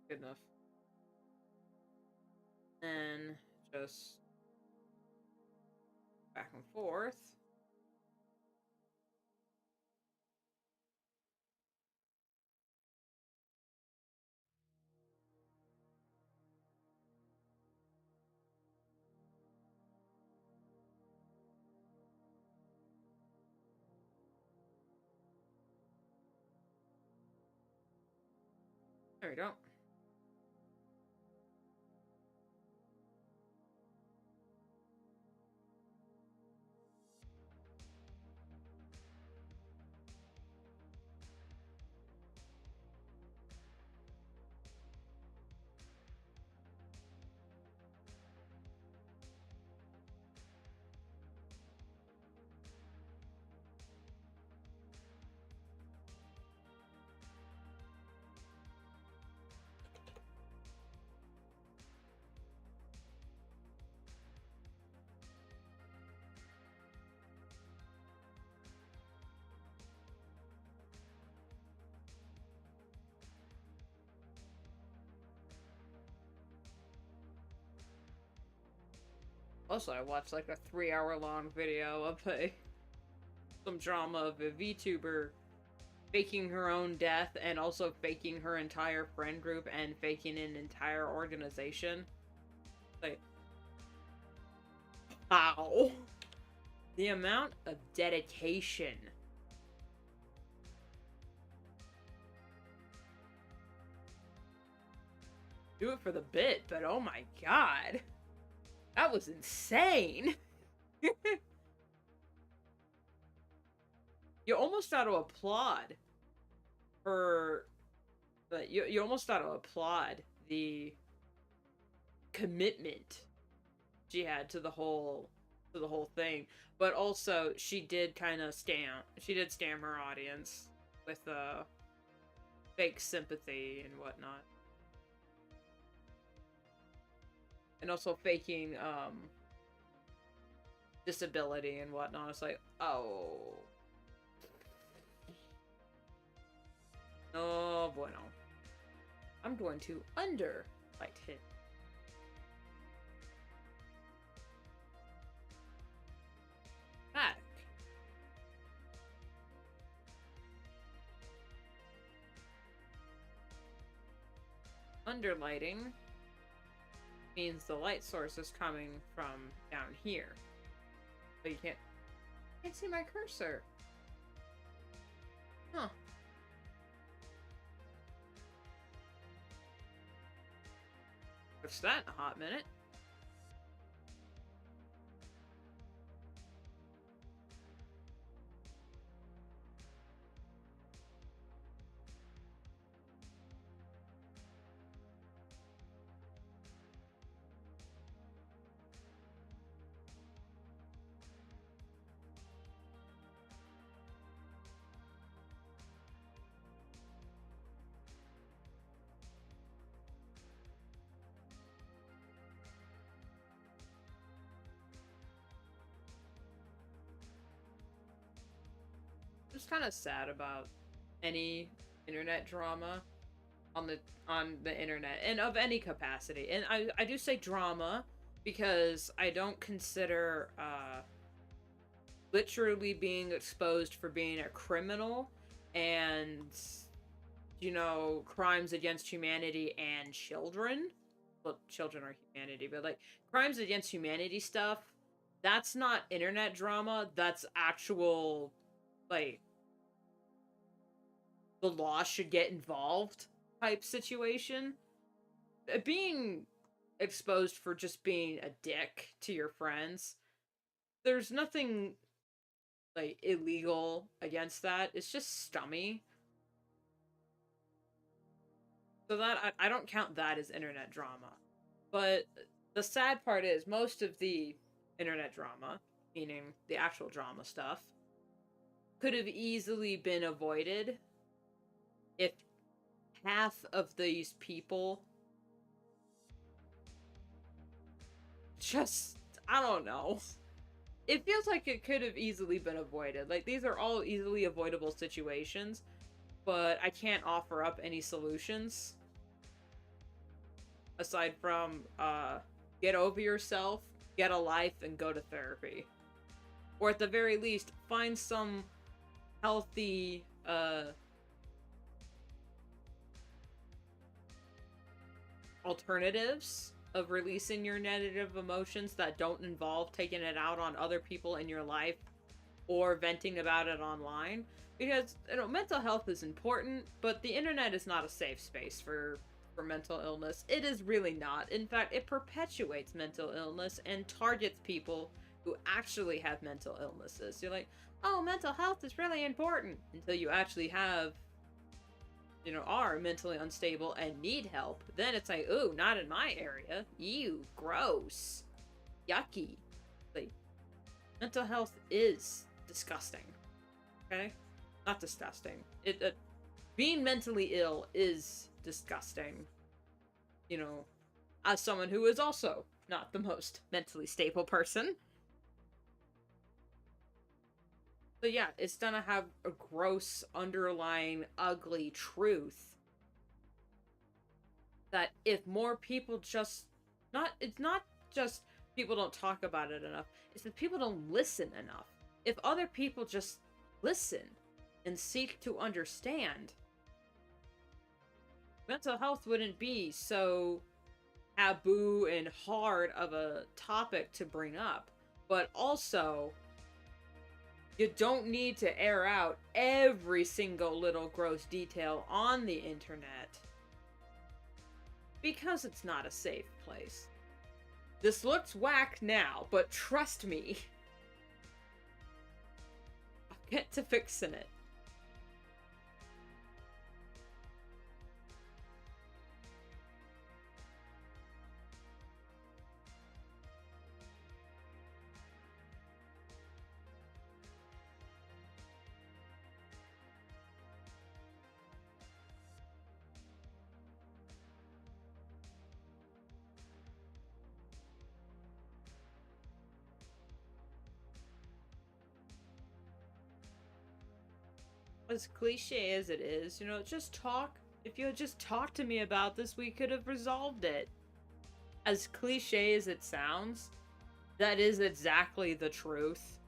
Good enough. And just back and forth. There we go. Also, I watched like a 3-hour long video of some drama of a VTuber faking her own death and also faking her entire friend group and faking an entire organization. Like, how? The amount of dedication. Do it for the bit, but oh my god. That was insane. You almost got to applaud her. You almost got to applaud the commitment she had to the whole thing. But also, she did kind of scam her audience with fake sympathy and whatnot. And also faking disability and whatnot. It's like, oh, oh bueno. I'm going to under light hit. Back. Underlighting means the light source is coming from down here. But you can't see my cursor. Huh. What's that in a hot minute? just kind of sad about any internet drama on the internet and of any capacity. And I do say drama because I don't consider literally being exposed for being a criminal and crimes against humanity and children. Well, children are humanity, but like crimes against humanity stuff, that's not internet drama. That's actual, like, the law should get involved type situation. Being exposed for just being a dick to your friends, there's nothing like illegal against that. It's just stummy. So that I don't count that as internet drama. But the sad part is most of the internet drama, meaning the actual drama stuff, could have easily been avoided if half of these people just, I don't know. It feels like it could have easily been avoided. Like, these are all easily avoidable situations, but I can't offer up any solutions aside from get over yourself, get a life, and go to therapy. Or at the very least, find some healthy alternatives of releasing your negative emotions that don't involve taking it out on other people in your life or venting about it online. Because, mental health is important, but the internet is not a safe space for mental illness. It is really not. In fact, it perpetuates mental illness and targets people who actually have mental illnesses. You're like, oh, mental health is really important, until you actually have, are mentally unstable and need help. Then it's like, ooh, not in my area. Ew, gross. Yucky. Like, mental health is disgusting. Okay? Not disgusting. Being mentally ill is disgusting. As someone who is also not the most mentally stable person. But yeah, it's gonna have a gross, underlying, ugly truth that if more people just it's not just people don't talk about it enough, it's that people don't listen enough. If other people just listen and seek to understand, mental health wouldn't be so taboo and hard of a topic to bring up. But also, you don't need to air out every single little gross detail on the internet, because it's not a safe place. This looks whack now, but trust me, I'll get to fixing it. As cliche as it is, just talk. If you had just talked to me about this, we could have resolved it. As cliche as it sounds, that is exactly the truth.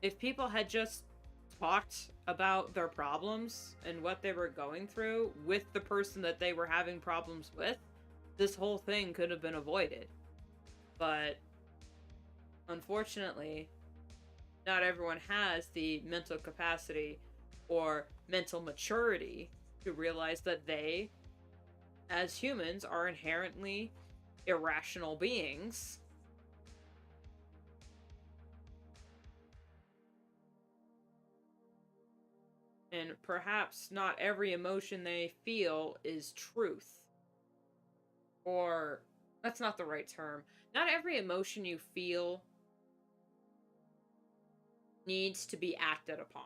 If people had just talked about their problems and what they were going through with the person that they were having problems with, this whole thing could have been avoided. But unfortunately, not everyone has the mental capacity or mental maturity to realize that they, as humans, are inherently irrational beings. And perhaps not every emotion they feel is truth. Or, that's not the right term. Not every emotion you feel needs to be acted upon.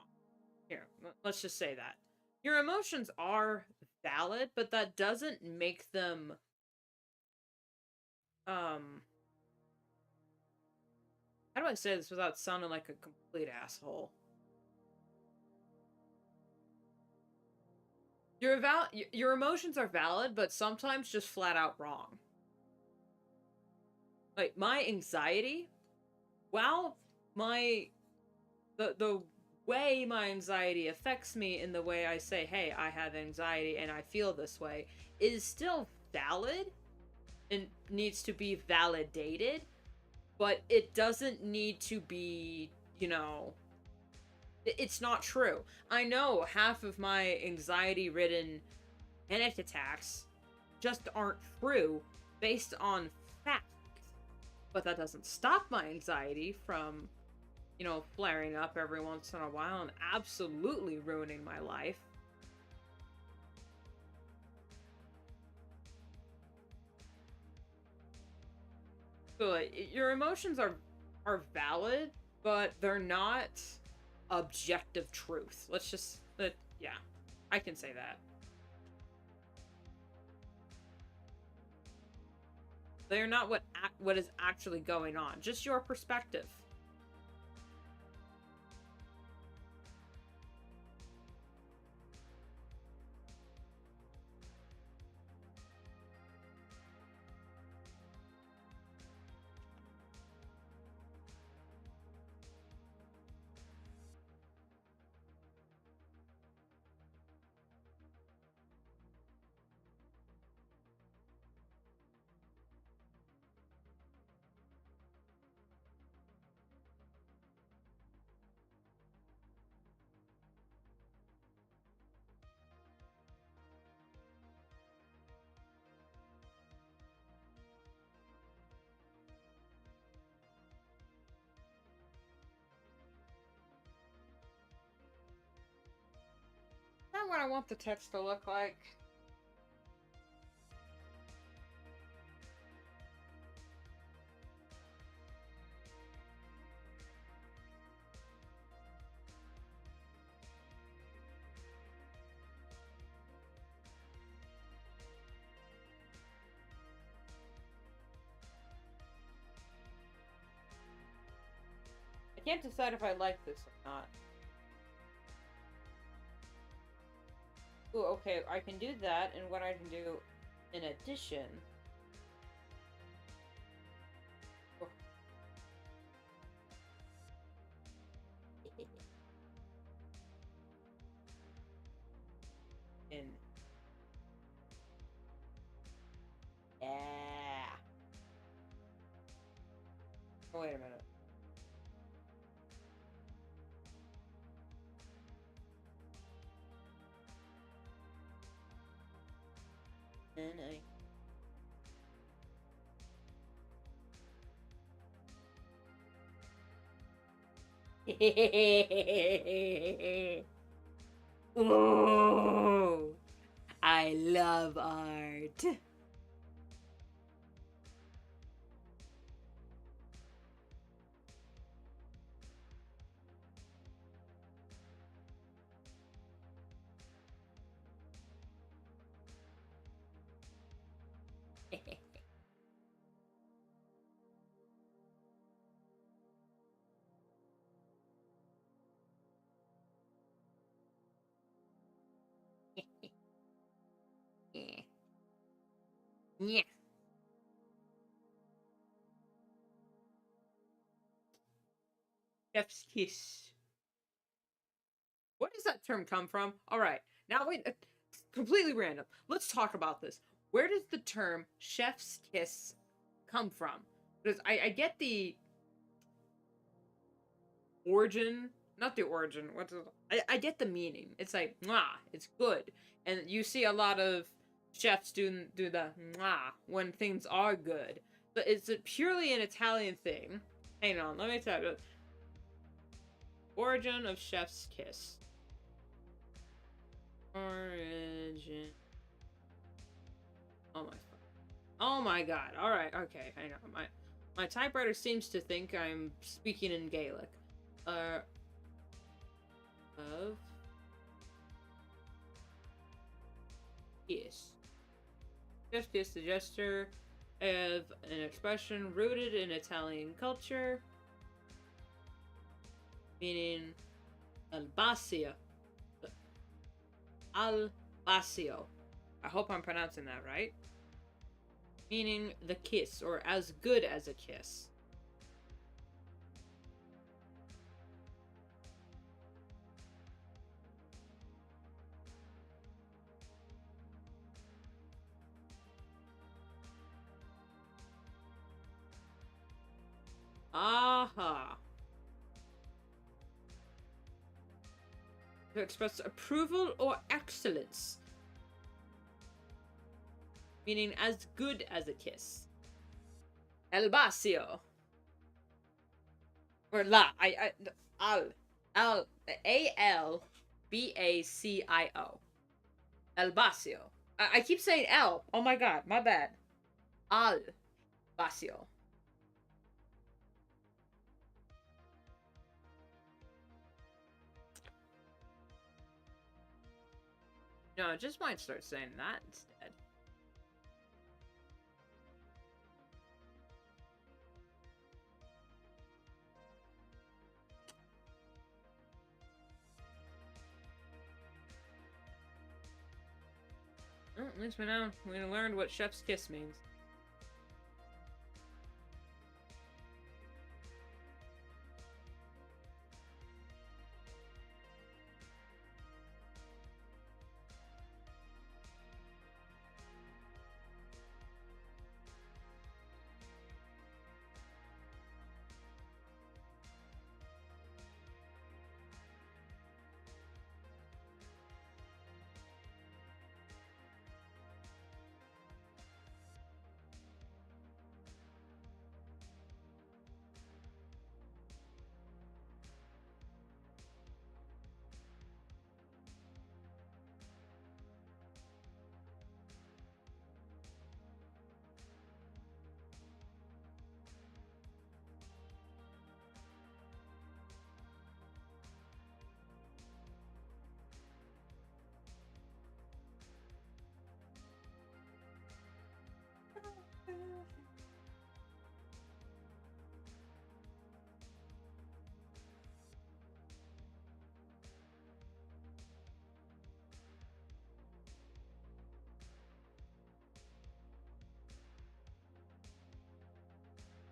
Here, let's just say that. Your emotions are valid, but that doesn't make them, how do I say this without sounding like a complete asshole? your emotions are valid, but sometimes just flat out wrong. Like my anxiety, while my the way my anxiety affects me in the way I say, "Hey, I have anxiety and I feel this way," is still valid and needs to be validated, but it doesn't need to be, it's not true. I know half of my anxiety-ridden panic attacks just aren't true based on fact. But that doesn't stop my anxiety from, flaring up every once in a while and absolutely ruining my life. So your emotions are valid, but they're not objective truth. Let's just yeah, I can say that. They're not what is actually going on, just your perspective. Not what I want the text to look like. I can't decide if I like this or not. Ooh, okay, I can do that, and what I can do in addition... Oh. in... Yeah. Oh, wait a minute. And I... Ooh, I love art. Yeah. Chef's kiss. Where does that term come from? All right, now wait, completely random. Let's talk about this. Where does the term chef's kiss come from? Because I get the origin, not the origin. I get the meaning. It's like mwah, it's good, and you see a lot of chefs do the mwah when things are good. But it's purely an Italian thing. Hang on, let me tell you. Origin of chef's kiss. Origin. Oh my. Oh my god. All right. Okay. Hang on. My typewriter seems to think I'm speaking in Gaelic. Of kiss. Chef's kiss, the gesture of an expression rooted in Italian culture, meaning albasia. Albasia. Basio. I hope I'm pronouncing that right. Meaning the kiss, or as good as a kiss. Aha. To express approval or excellence. Meaning as good as a kiss. El Basio. Or la. Al. A-L-B-A-C-I-O. El Basio. I keep saying L. Oh my god, my bad. Al Basio. No, I just might start saying that instead. Well, at least we know. We learned what chef's kiss means.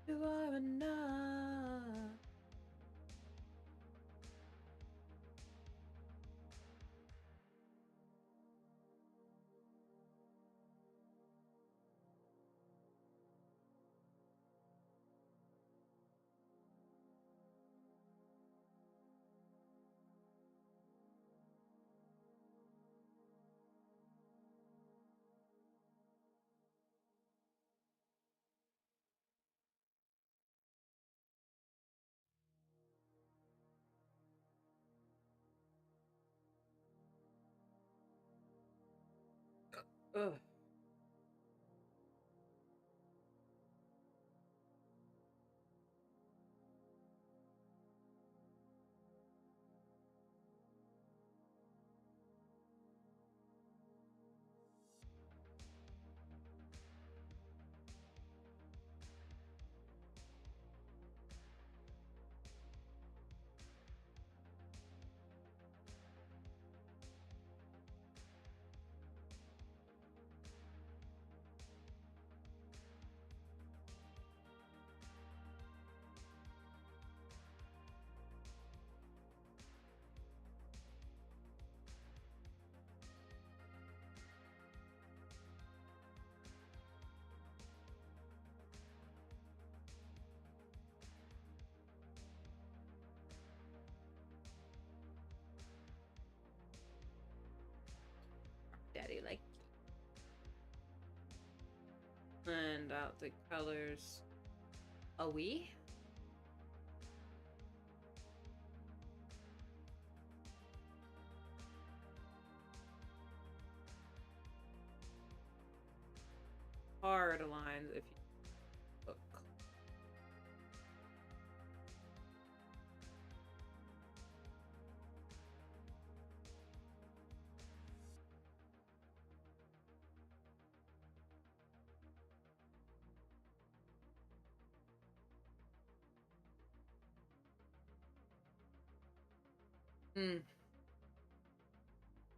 You are enough. Ugh. Daddy like. And out the colors. A we? Hard lines if you look.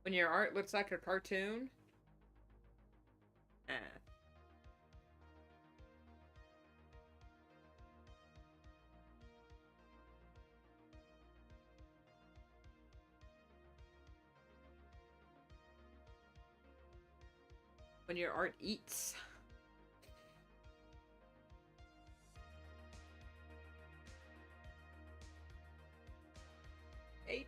When your art looks like a cartoon? Eh. When your art eats. Eight.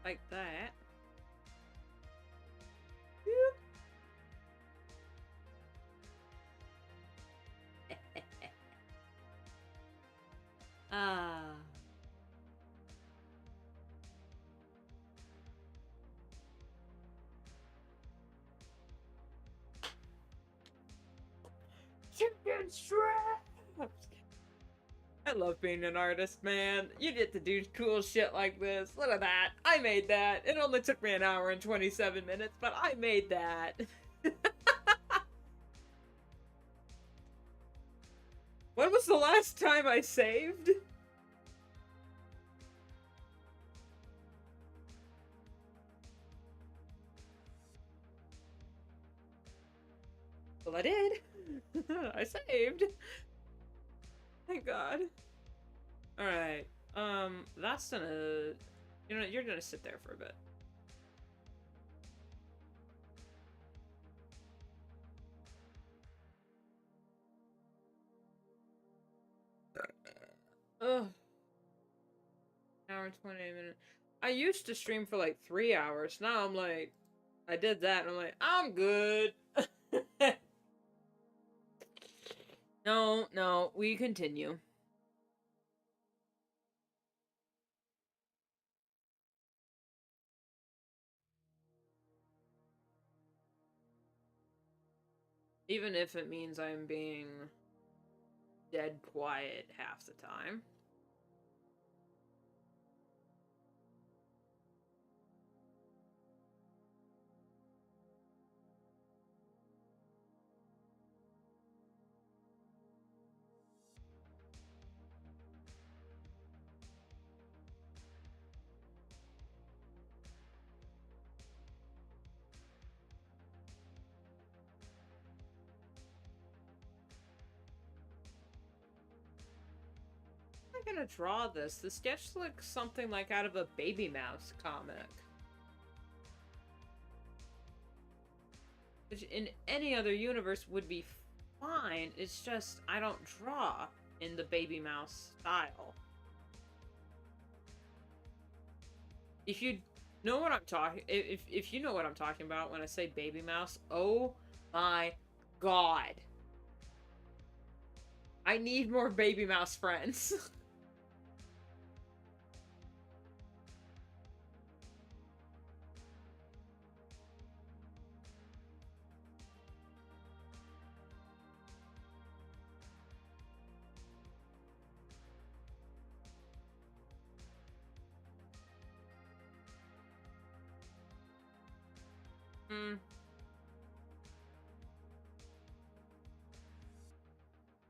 Like that. Ah. Chicken strips! I love being an artist, man. You get to do cool shit like this. Look at that. I made that. It only took me an hour and 27 minutes, but I made that. When was the last time I saved? Well, I did. I saved. Thank God. Alright. That's gonna... You know, you're gonna sit there for a bit. Ugh. Hour and 28 minutes. I used to stream for like 3 hours. Now I'm like... I did that and I'm like, I'm good. No, we continue. Even if it means I'm being dead quiet half the time. I'm gonna draw this. The sketch looks something like out of a Baby Mouse comic. Which in any other universe would be fine. It's just I don't draw in the Baby Mouse style. If you know what I'm talking, if you know what I'm talking about when I say Baby Mouse, oh my god. I need more Baby Mouse friends.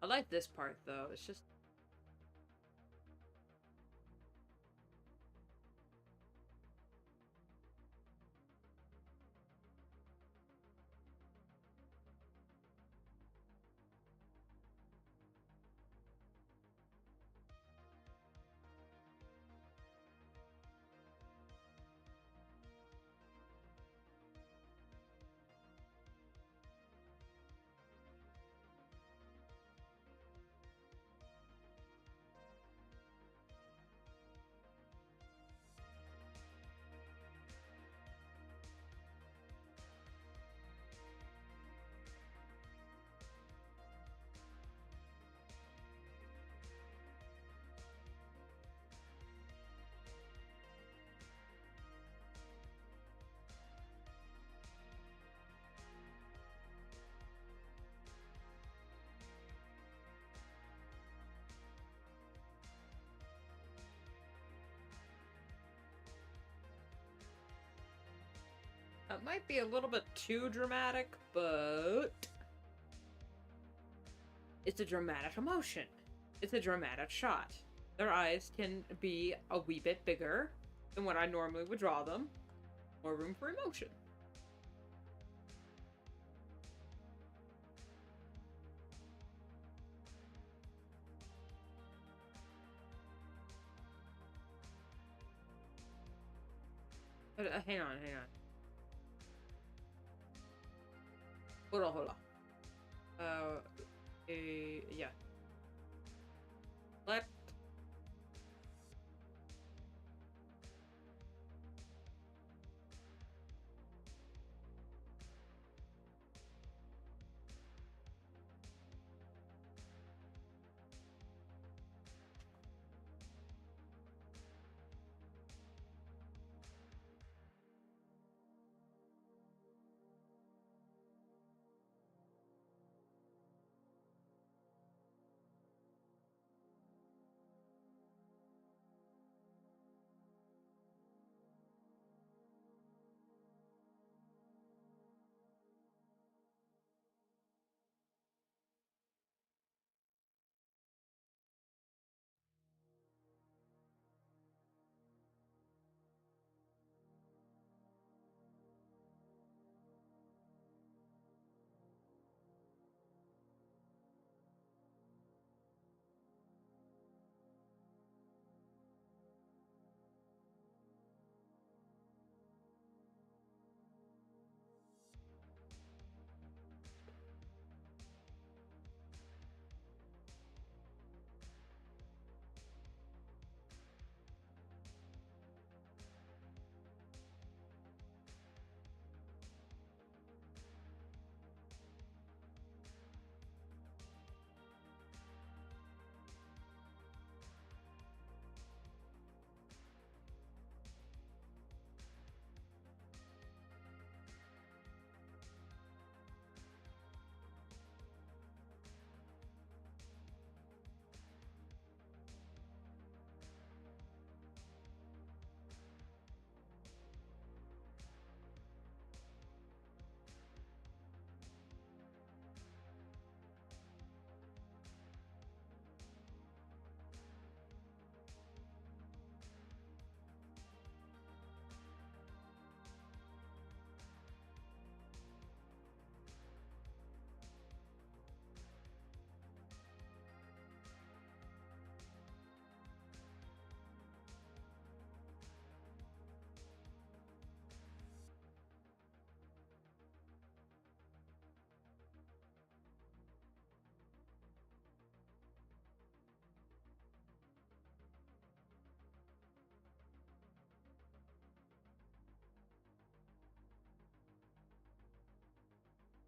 I like this part though. It's just That might be a little bit too dramatic, but it's a dramatic emotion. It's a dramatic shot. Their eyes can be a wee bit bigger than what I normally would draw them. More room for emotion. But, hang on. Hold on. Yeah. Let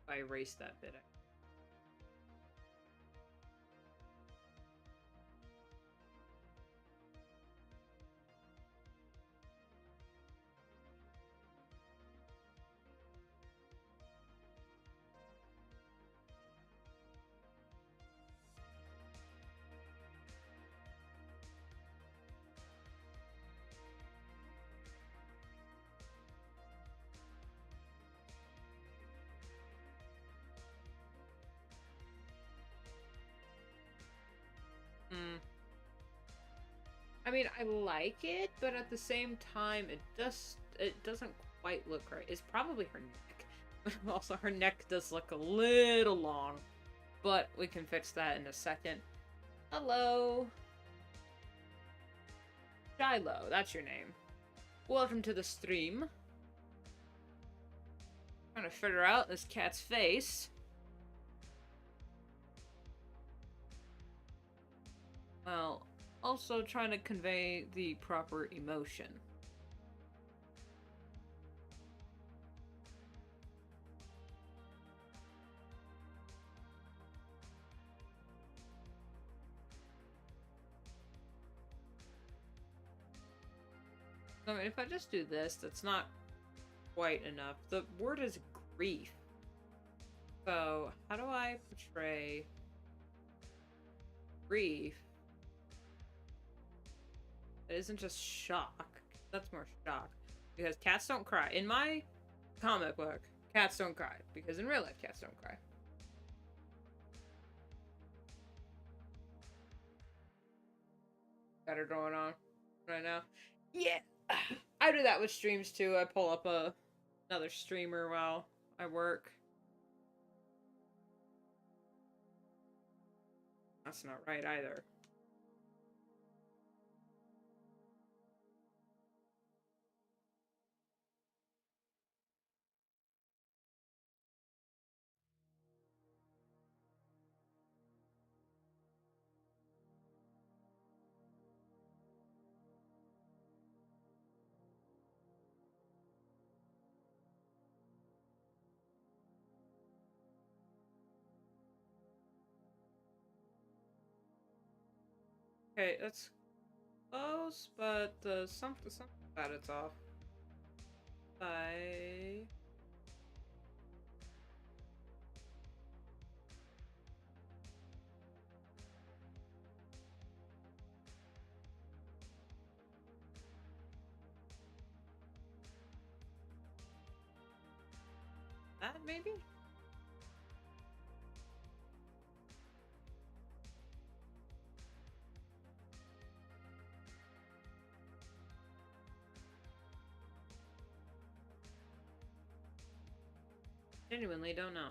I erase that bit. I mean, I like it, but at the same time, it doesn't quite look right. It's probably her neck. Also, her neck does look a little long, but we can fix that in a second. Hello. Shiloh, that's your name. Welcome to the stream. Trying to figure out this cat's face. Well, also trying to convey the proper emotion. I mean, if I just do this, that's not quite enough. The word is grief. So, how do I portray grief? It isn't just shock. That's more shock. Because cats don't cry. In my Comic book. Cats don't cry. Because in real life, cats don't cry. Got her going on right now. Yeah. I do that with streams too. I pull up another streamer while I work. That's not right either. Okay, that's close, but something about it's off. I that maybe? Genuinely don't know.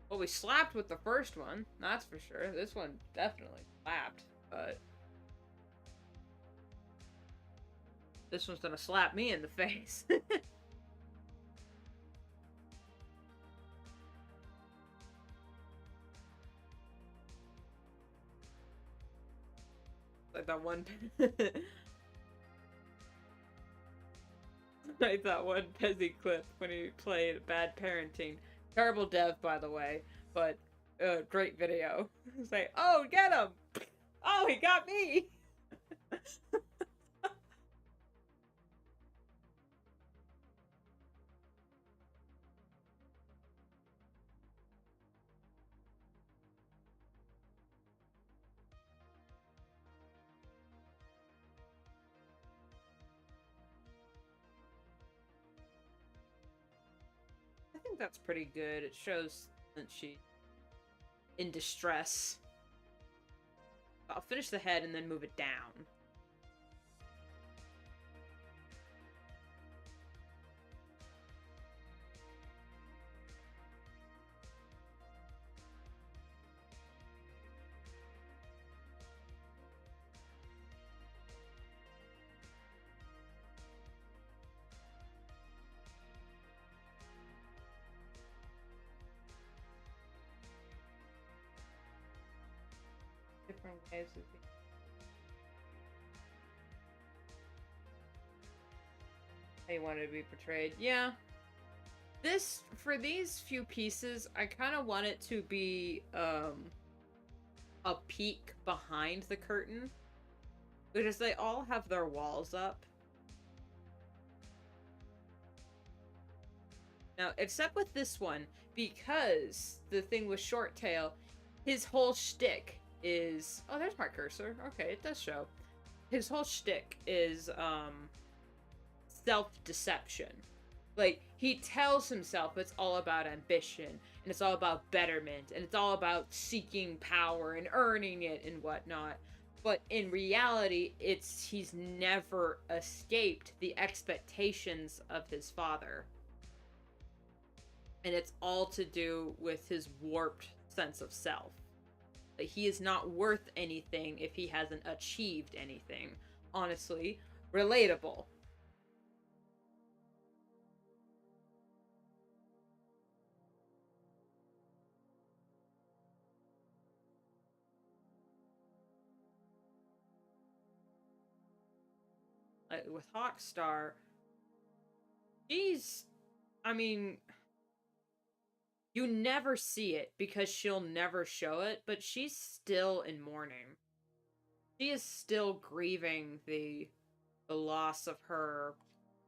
Well, we slapped with the first one, that's for sure. This one definitely slapped, but this one's gonna slap me in the face. Like that one like that one Pezzy clip when he played Bad Parenting. Terrible dev, by the way, but great video. It's like, oh, get him! Oh, he got me! I think that's pretty good. It shows that she's in distress. I'll finish the head and then move it down. Different ways of being. How you wanted to be portrayed. Yeah. This, for these few pieces, I kind of want it to be a peek behind the curtain. Because they all have their walls up. Now, except with this one, because the thing with Short Tail, his whole shtick is... Oh, there's my cursor. Okay, it does show. His whole shtick is, self-deception. Like, he tells himself it's all about ambition, and it's all about betterment, and it's all about seeking power and earning it and whatnot. But in reality, he's never escaped the expectations of his father. And it's all to do with his warped sense of self. Like, he is not worth anything if he hasn't achieved anything. Honestly, relatable. Like, with Hawkstar, I mean, you never see it because she'll never show it, but she's still in mourning. She is still grieving the loss of her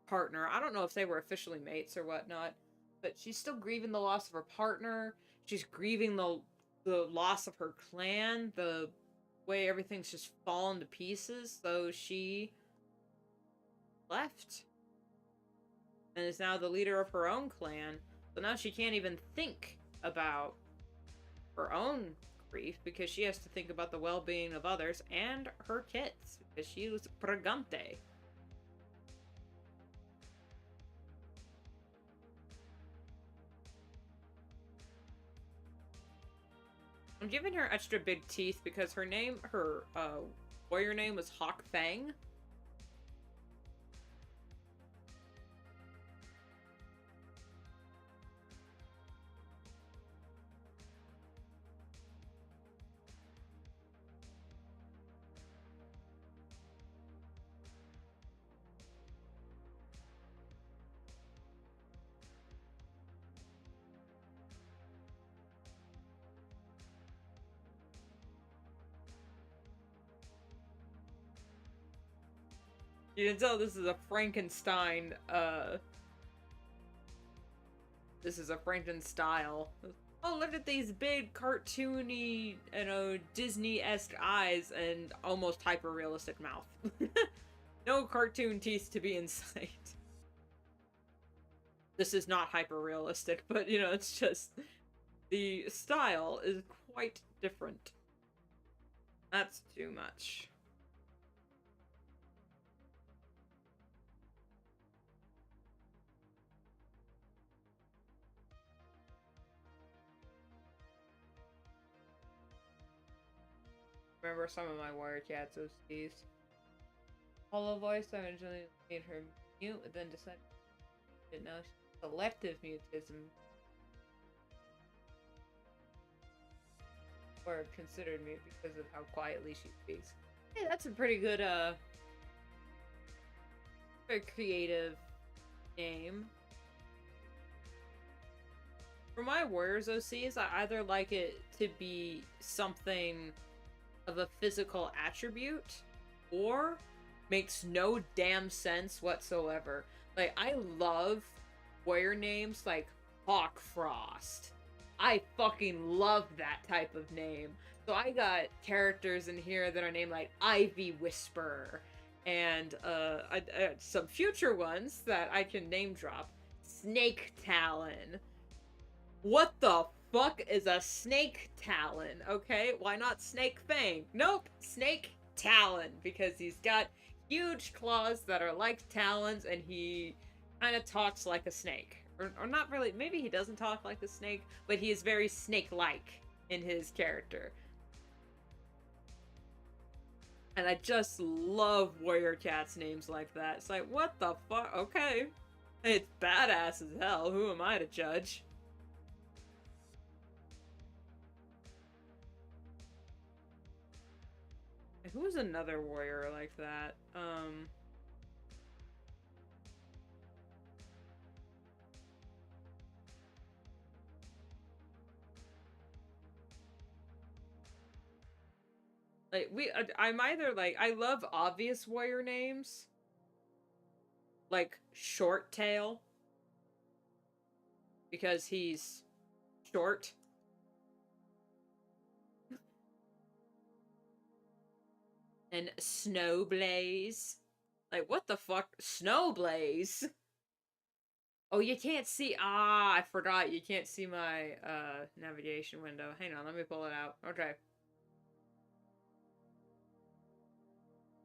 partner. I don't know if they were officially mates or whatnot, but she's still grieving the loss of her partner. She's grieving the loss of her clan, the way everything's just fallen to pieces, so she left. And is now the leader of her own clan. So now she can't even think about her own grief because she has to think about the well-being of others and her kids because she was pregante. I'm giving her extra big teeth because her name, her warrior name was Hawk Fang. You can tell this is a Frankenstein, this is a Frankenstyle. Oh, look at these big, cartoony, you know, Disney-esque eyes and almost hyper-realistic mouth. No cartoon teeth to be in sight. This is not hyper-realistic, but, you know, it's just... the style is quite different. That's too much. Remember some of my Warrior Cats OCs. Hollow voice, I originally made her mute, and then decided to know selective mutism. Or considered mute because of how quietly she speaks. Hey, that's a pretty good, very creative name. For my Warriors OCs, I either like it to be something of a physical attribute, or makes no damn sense whatsoever. Like, I love warrior names like Hawk Frost. I fucking love that type of name. So I got characters in here that are named like Ivy Whisper, and some future ones that I can name drop. Snake Talon. What the fuck is a Snake Talon? Okay, why not Snake Fang? Nope, Snake Talon, because he's got huge claws that are like talons, and he kind of talks like a snake. Or not really, maybe he doesn't talk like a snake, but he is very snake-like in his character. And I just love warrior cats names like that. It's like, what the fuck? Okay. It's badass as hell. Who am I to judge? Who's another warrior like that? Like, I'm either like, I love obvious warrior names. Like, Short Tail. Because he's short. And Snowblaze. Like, what the fuck? Snowblaze? Oh, you can't see. Ah, I forgot. You can't see my navigation window. Hang on, let me pull it out. Okay.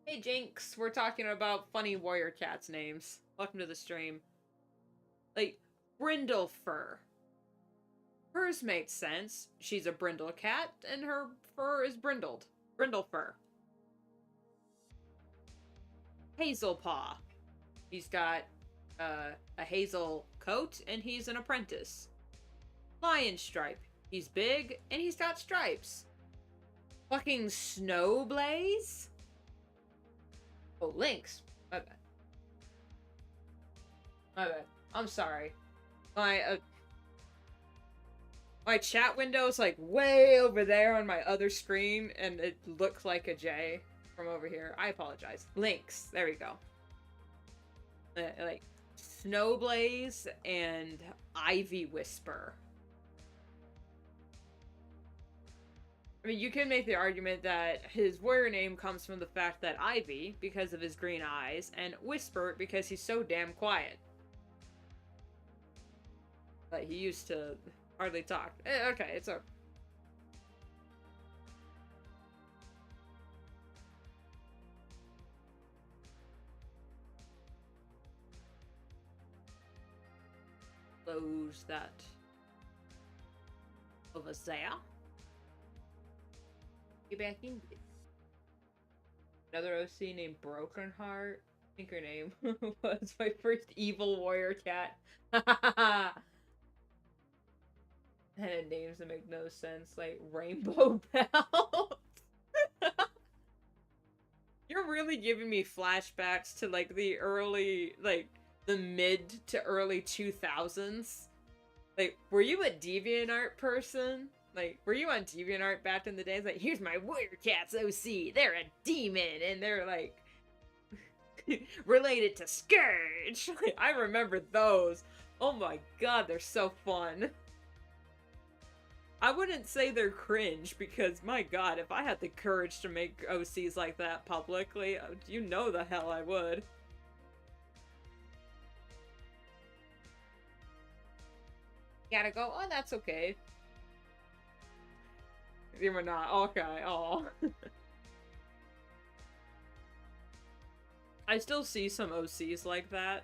Hey, Jinx. We're talking about funny warrior cats names. Welcome to the stream. Like, Brindlefur. Hers makes sense. She's a brindle cat, and her fur is brindled. Brindlefur. Hazelpaw. He's got a hazel coat, and he's an apprentice. Lion Stripe. He's big, and he's got stripes. Fucking Snowblaze? Oh, Lynx. My bad. My bad. I'm sorry. My chat window's like way over there on my other screen, and it looks like a J from over here. I apologize. Lynx. There we go. Like, Snowblaze and Ivy Whisper. I mean, you can make the argument that his warrior name comes from the fact that Ivy, because of his green eyes, and Whisper, because he's so damn quiet. But he used to hardly talk. Okay, it's a... Close that over there. Get back in. Another OC named Broken Heart. I think her name was my first evil warrior cat. And it names that make no sense, like Rainbow Belt. You're really giving me flashbacks to like the early, like the mid to early 2000s. Like, were you a DeviantArt person? Like, were you on DeviantArt back in the days? Like, here's my warrior cats OC. They're a demon, and they're like related to Scourge. I remember those. Oh my god, they're so fun. I wouldn't say they're cringe because, my god, if I had the courage to make OCs like that publicly, you know the hell I would. Gotta go? Oh, that's okay. You were not. Okay, oh. I still see some OCs like that,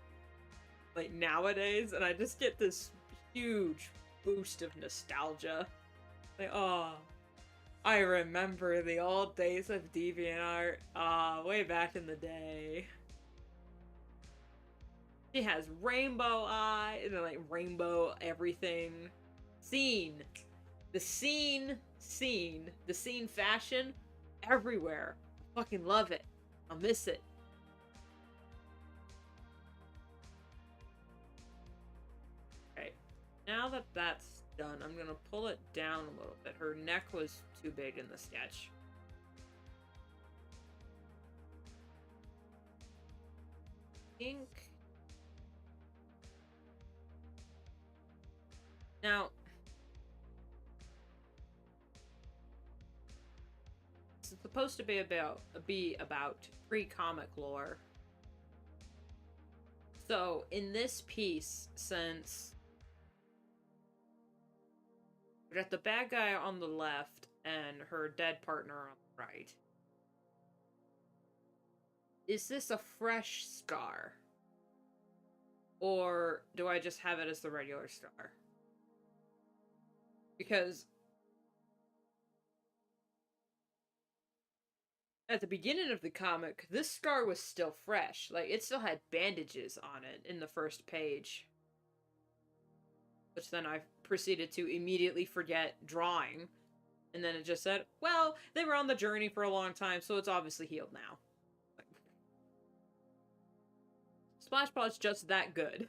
like, nowadays, and I just get this huge boost of nostalgia. Like, oh, I remember the old days of DeviantArt. Way back in the day. She has rainbow eyes, and like rainbow everything. Scene. The scene fashion everywhere. I fucking love it. I'll miss it. Okay, now that that's done, I'm gonna pull it down a little bit. Her neck was too big in the sketch. Ink. Now, it's supposed to be about pre-comic lore. So, in this piece, since we got the bad guy on the left and her dead partner on the right, is this a fresh scar? Or do I just have it as the regular scar? Because at the beginning of the comic, this scar was still fresh. Like, it still had bandages on it in the first page. Which then I proceeded to immediately forget drawing. And then it just said, well, they were on the journey for a long time, so it's obviously healed now. Splashball's just that good.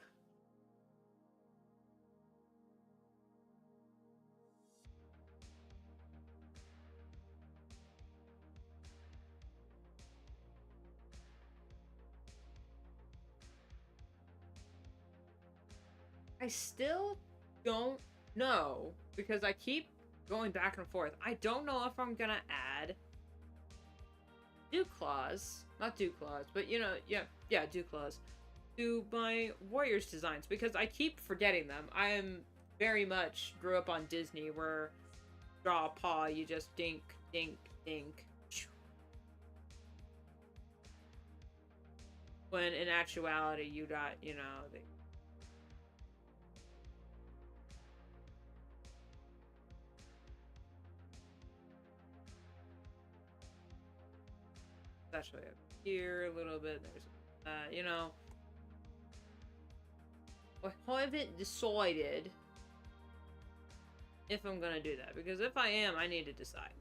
I still don't know, because I keep going back and forth. I don't know if I'm gonna add Dew Claws, not Dew Claws, but you know, yeah, Dew Claws, to my Warriors designs, because I keep forgetting them. I am very much grew up on Disney, where draw a paw, you just dink, dink, dink. When in actuality, you got, you know, actually up here a little bit. There's, you know, I haven't decided if I'm gonna do that, because if I am, I need to decide.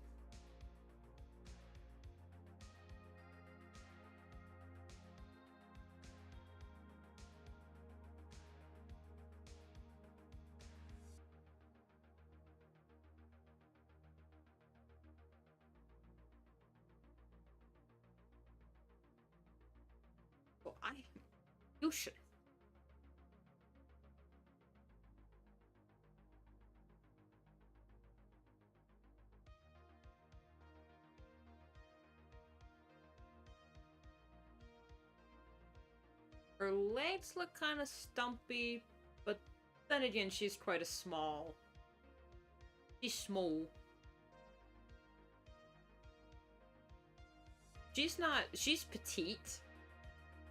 Well, you should. Her legs look kind of stumpy, but then again, she's quite a small. She's small. She's petite.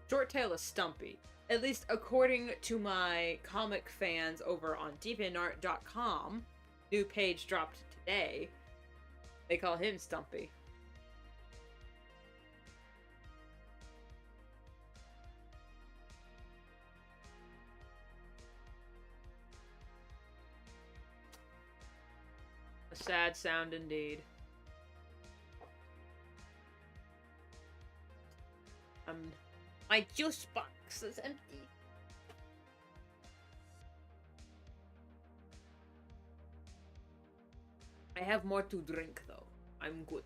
Short tail is stumpy. At least according to my comic fans over on deviantart.com, new page dropped today, they call him Stumpy. A sad sound indeed. My juice box is empty. I have more to drink though. I'm good.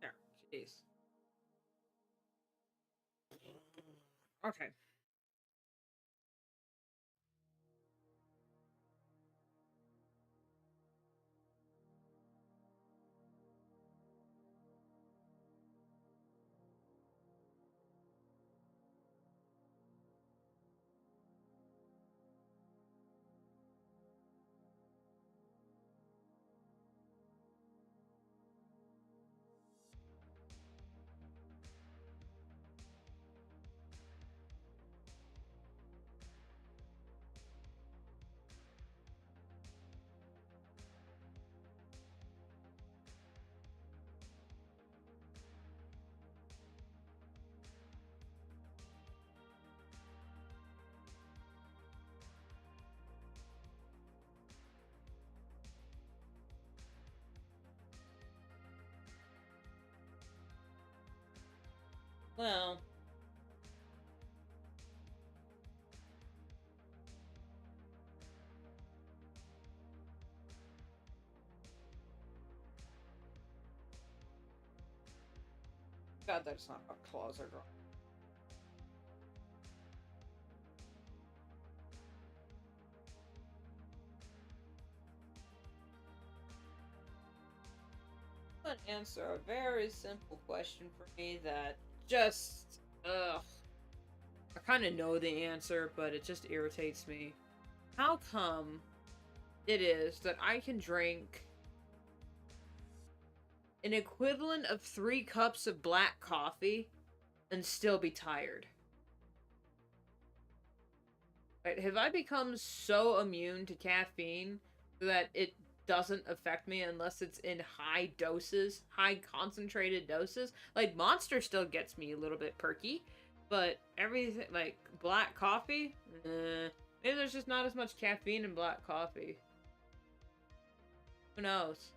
There, jeez. Okay. Well, God, that's not what claws are drawn. But answer a very simple question for me that just, ugh. I kind of know the answer, but it just irritates me. How come it is that I can drink an equivalent of 3 cups of black coffee and still be tired? Right, have I become so immune to caffeine that it doesn't affect me unless it's in high doses, high concentrated doses? Like, Monster still gets me a little bit perky, but everything, like, black coffee? Maybe there's just not as much caffeine in black coffee. Who knows?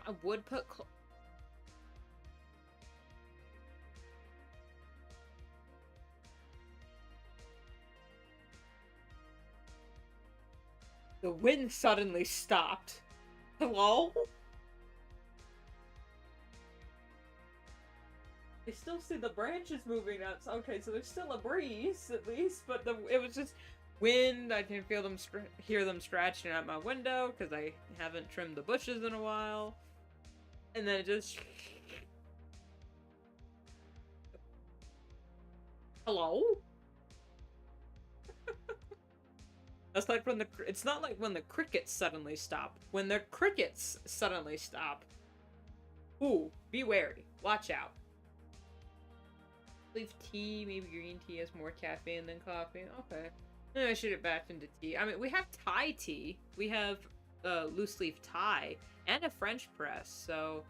I would put the wind suddenly stopped. Hello? I still see the branches moving out. Okay, so there's still a breeze, at least, but it was just wind. I can feel them, hear them scratching at my window, because I haven't trimmed the bushes in a while. And then it just... Hello? That's like when it's not like when the crickets suddenly stop. When the crickets suddenly stop. Ooh, be wary. Watch out. Leaf tea, maybe green tea has more caffeine than coffee. Okay. Maybe I should get back into tea. I mean, we have Thai tea. We have loose leaf Thai and a French press, so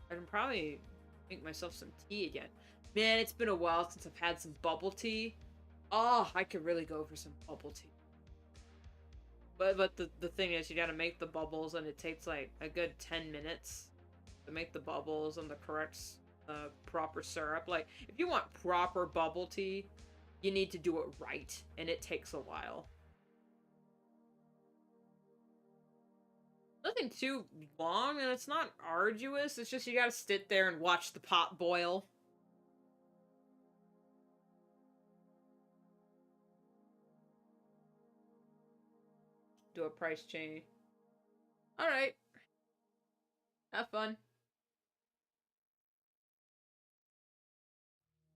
I can probably make myself some tea again. Man, it's been a while since I've had some bubble tea. Oh, I could really go for some bubble tea. But the thing is, you gotta make the bubbles, and it takes like a good 10 minutes to make the bubbles and the correct proper syrup. Like, if you want proper bubble tea, you need to do it right, and it takes a while. Nothing too long, and it's not arduous. It's just you gotta sit there and watch the pot boil. Do a price change. Alright. Have fun.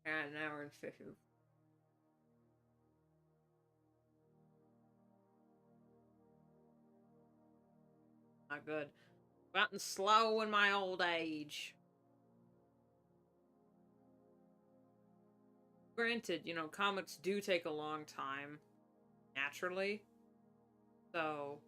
And an hour and 50. Not good. Gotten slow in my old age. Granted, you know, comics do take a long time, naturally. So,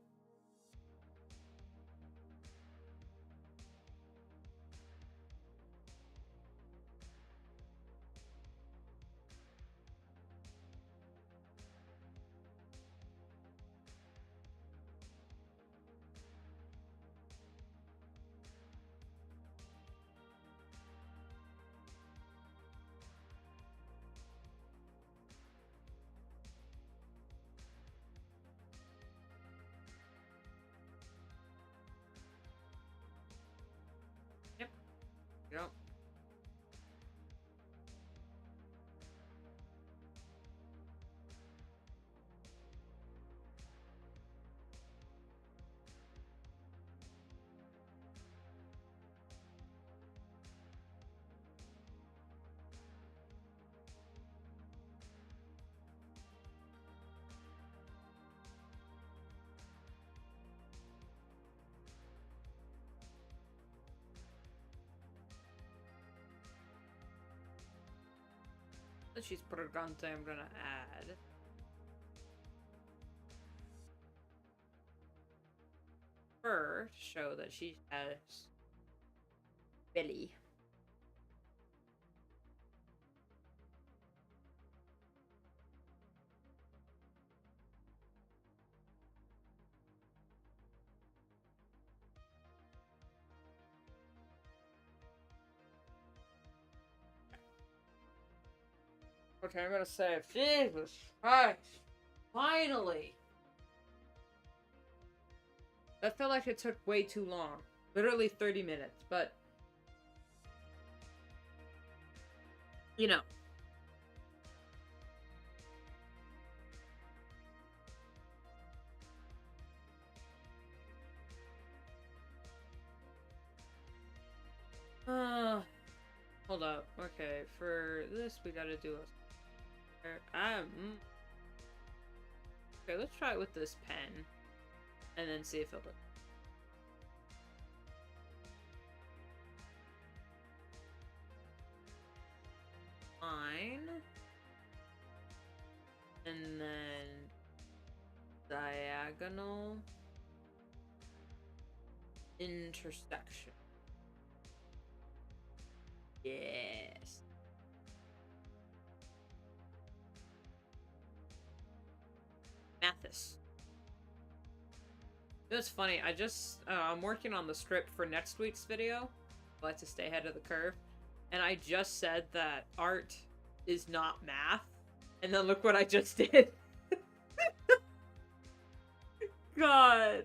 yep. Yep. She's Purgante, I'm gonna add. Her to show that she has belly. Okay, I'm gonna save. Jesus Christ. Finally! That felt like it took way too long. Literally 30 minutes, but... You know. Hold up. Okay, for this we gotta do a... Okay, let's try it with this pen. And then see if it'll... Line. And then... diagonal. Intersection. Yes. Mathis. It's funny, I'm working on the script for next week's video. I like to stay ahead of the curve. And I just said that art is not math. And then look what I just did. God.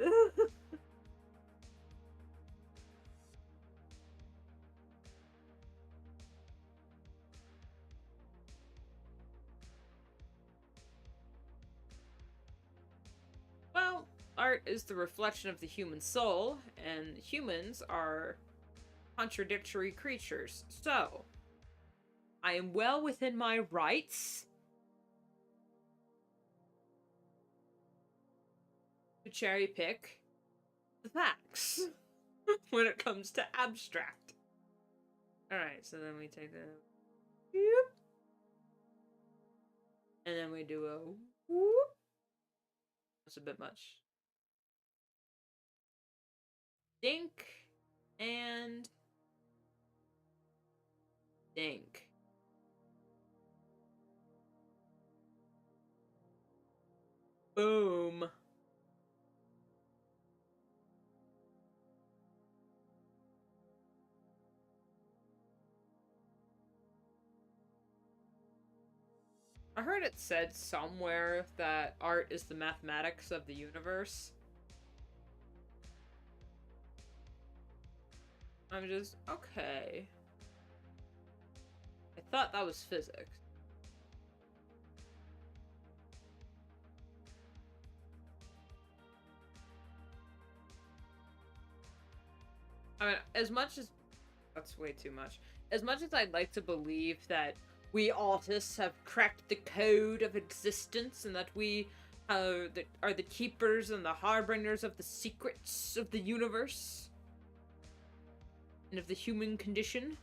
Well, art is the reflection of the human soul, and humans are contradictory creatures. So, I am well within my rights to cherry pick the facts when it comes to abstract. Alright, so then we take the whoop, and then we do a whoop. That's a bit much. Dink and dink. Boom. I heard it said somewhere that art is the mathematics of the universe. I'm just, okay. I thought that was physics. I mean, as much as... That's way too much. As much as I'd like to believe that we artists have cracked the code of existence and that we are the keepers and the harbingers of the secrets of the universe and of the human condition.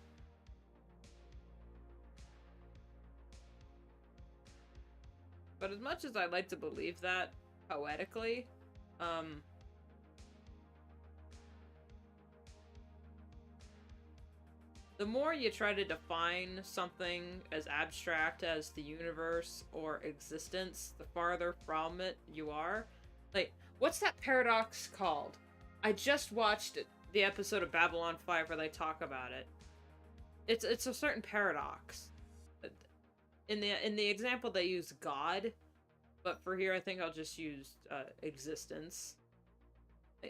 But as much as I'd like to believe that poetically, the more you try to define something as abstract as the universe or existence, the farther from it you are. Like, what's that paradox called? I just watched the episode of Babylon 5 where they talk about it. It's a certain paradox. In the example they use God, but for here I think I'll just use existence.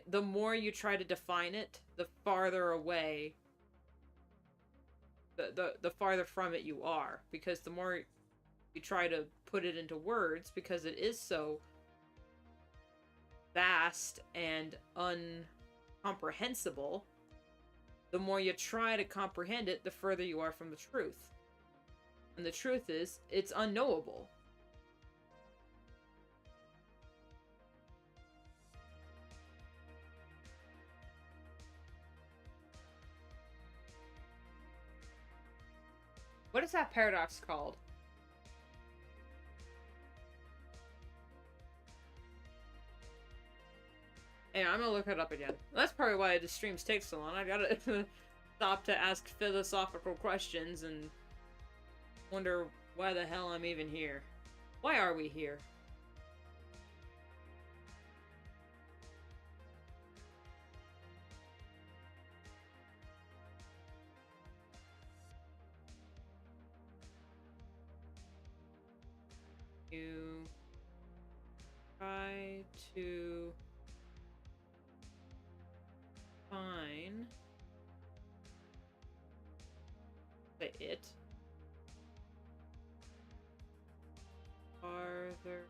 The more you try to define it, the farther away the farther from it you are, because the more you try to put it into words, because it is so vast and incomprehensible, the more you try to comprehend it, the further you are from the truth. And the truth is, it's unknowable. What is that paradox called? Yeah, I'm gonna look it up again. That's probably why the streams take so long. I gotta stop to ask philosophical questions and wonder why the hell I'm even here. Why are we here? You try to find it farther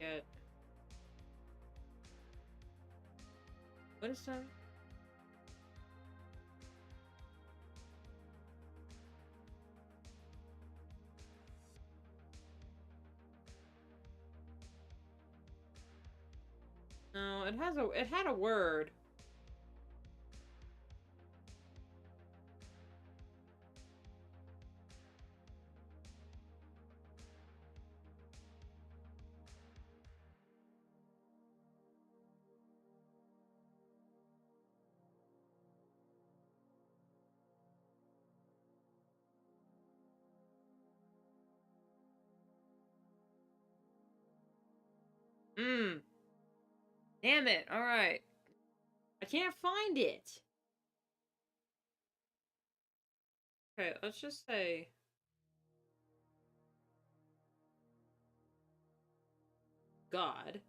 yet. What is that? No, it had a word. Damn it. Alright. I can't find it. Okay, let's just say God.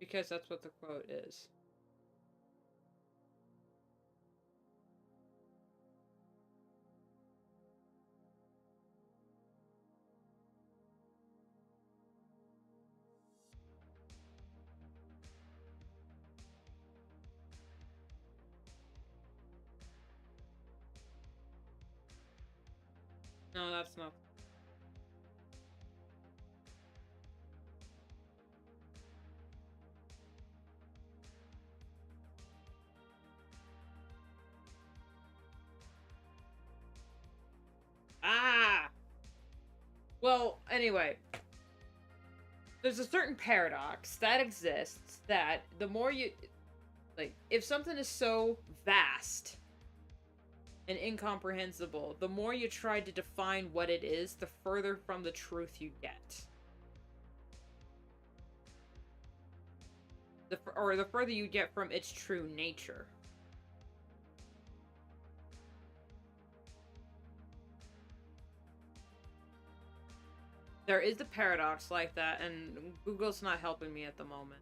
Because that's what the quote is. No, that's not. Ah! Well, anyway, there's a certain paradox that exists that the more you. Like, if something is so vast and incomprehensible, the more you try to define what it is, the further from the truth you get. Or the further you get from its true nature. There is a paradox like that, and Google's not helping me at the moment.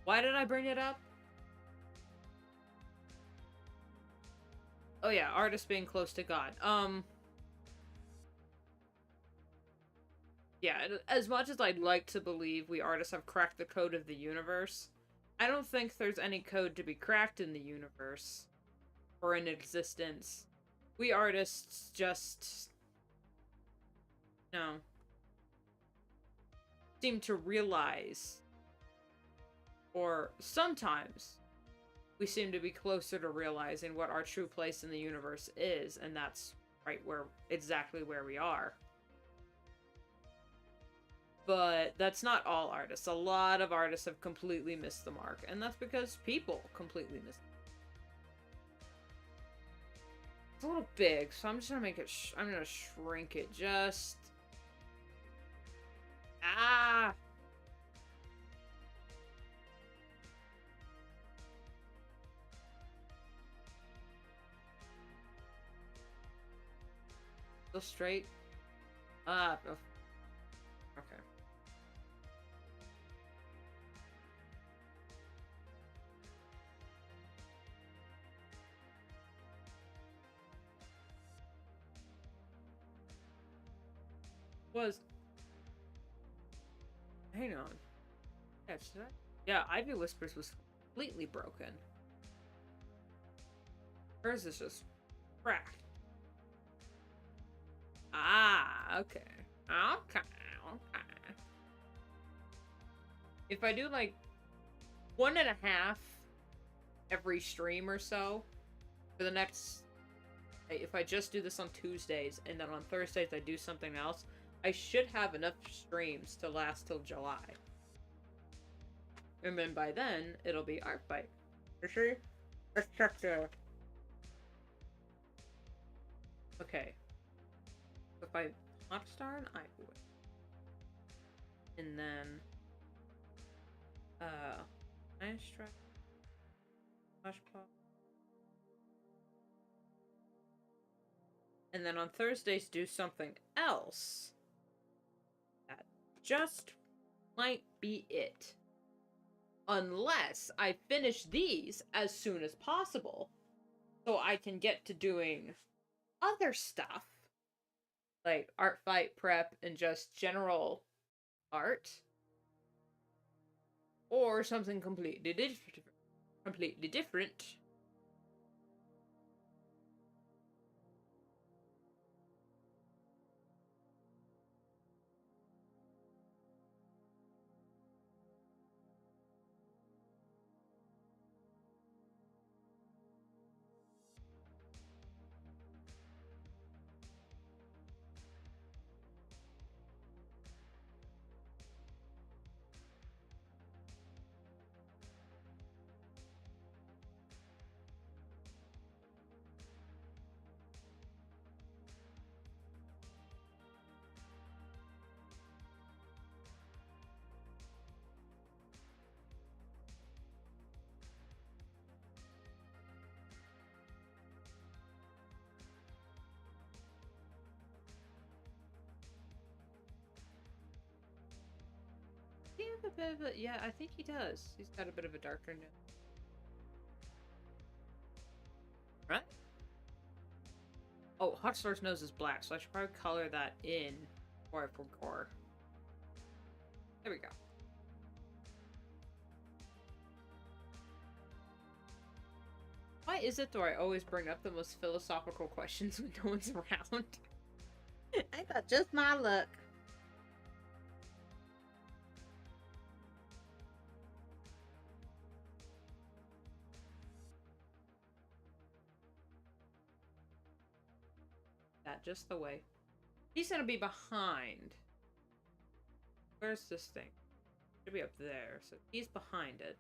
Why did I bring it up? Oh yeah, artists being close to God. Yeah, as much as I'd like to believe we artists have cracked the code of the universe, I don't think there's any code to be cracked in the universe or in existence. We artists just, no, seem to realize, or sometimes we seem to be closer to realizing what our true place in the universe is, and that's exactly where we are. But that's not all artists. A lot of artists have completely missed the mark, and that's because people completely miss it. It's a little big, so I'm just gonna make it. I'm gonna shrink it just. Ah! Go straight. Ah, okay. Was. Hang on. Yeah, should I? Yeah, Ivy Whispers was completely broken. Hers is just cracked. Ah, okay. Okay, okay. If I do like 1.5 every stream or so for the next, if I just do this on Tuesdays and then on Thursdays I do something else, I should have enough streams to last till July. And then by then, it'll be Art Fight. For sure? Let's check the... Okay. If I Hotstar and Ivy, and then Iron Strike, Flash Pop, and then on Thursdays do something else. That just might be it. Unless I finish these as soon as possible, so I can get to doing other stuff like art fight prep and just general art, or something completely different. Yeah, I think he does. He's got a bit of a darker nose. Right? Oh, Hotstar's nose is black, so I should probably color that in before I put gore. There we go. Why is it do I always bring up the most philosophical questions when no one's around? I thought just my luck. That just the way. He's gonna be behind. Where's this thing? Should be up there, so he's behind it.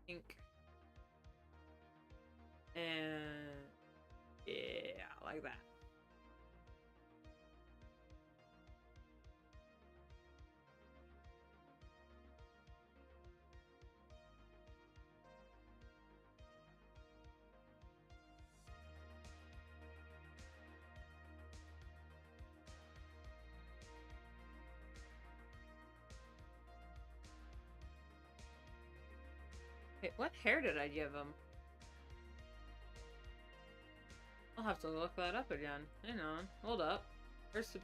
Ink. And yeah, like that. Wait, what hair did I give him? I'll have to look that up again. Hang on. Hold up. Where's the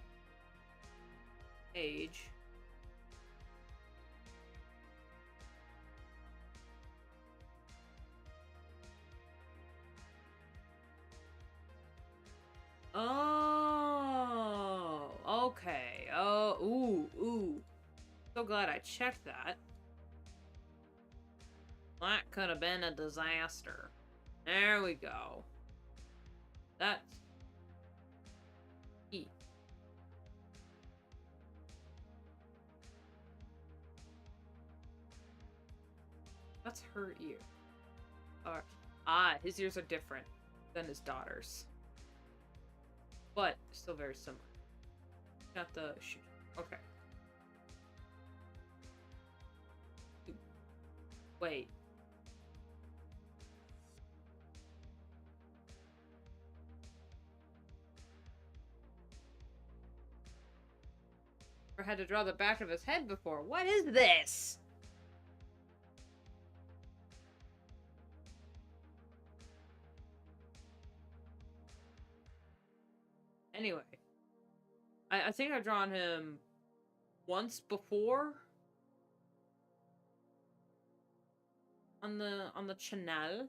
page? Oh, okay. Oh, ooh. So glad I checked that. That could have been a disaster. There we go. That's E. That's her ear. His ears are different than his daughter's. But still very similar. Got the shoe. Okay. Wait. Never had to draw the back of his head before. What is this? Anyway. I think I've drawn him once before. On the channel.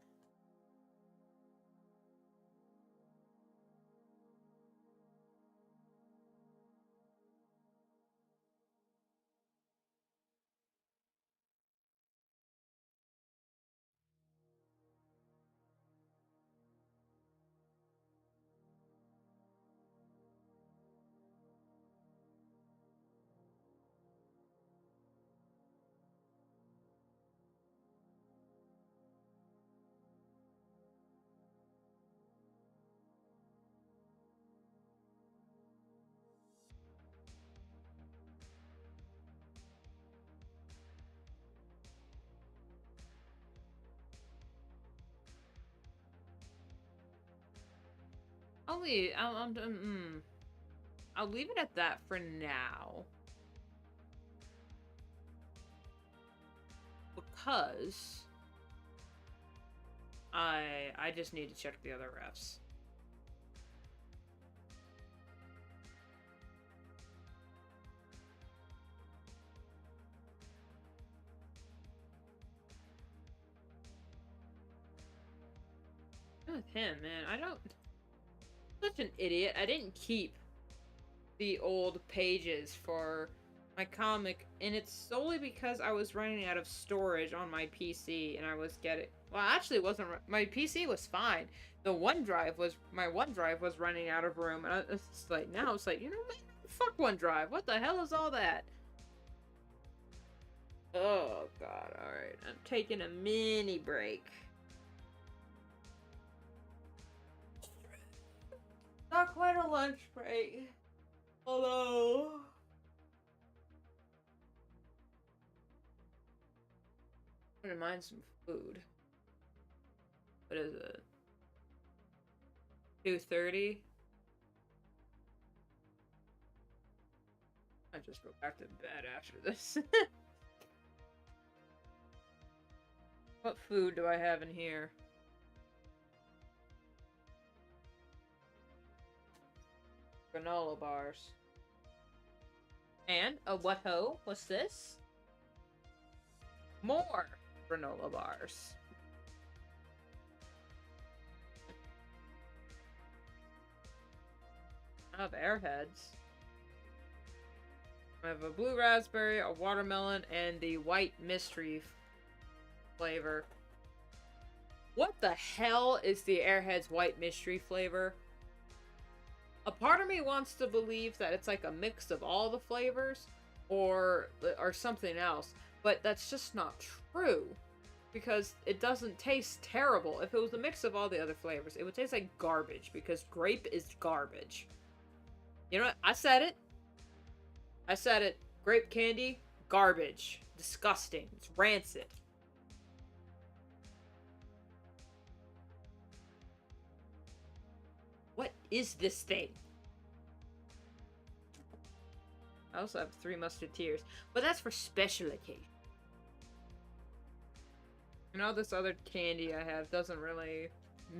I'll leave. I'll leave it at that for now. Because I just need to check the other refs. With him, man, I don't. Such an idiot. I didn't keep the old pages for my comic, and it's solely because I was running out of storage on my PC, and I was getting. Well, actually, it wasn't. My PC was fine. My OneDrive was running out of room, and it's like now it's like, you know, man, fuck OneDrive. What the hell is all that? Oh god! All right, I'm taking a mini break. Not quite a lunch break. Although I wouldn't mind some food. What is it? 2:30? I just go back to bed after this. What food do I have in here? Granola bars. And a what ho? What's this? more granola bars. I have Airheads. I have a blue raspberry, a watermelon, and the white mystery flavor. What the hell is the Airheads white mystery flavor? A part of me wants to believe that it's like a mix of all the flavors or something else, but that's just not true because it doesn't taste terrible. If it was a mix of all the other flavors, it would taste like garbage because grape is garbage. You know what? I said it. I said it. Grape candy, garbage. Disgusting. It's rancid. What is this thing? I also have 3 Musketeers, but that's for special occasion. And all this other candy I have doesn't really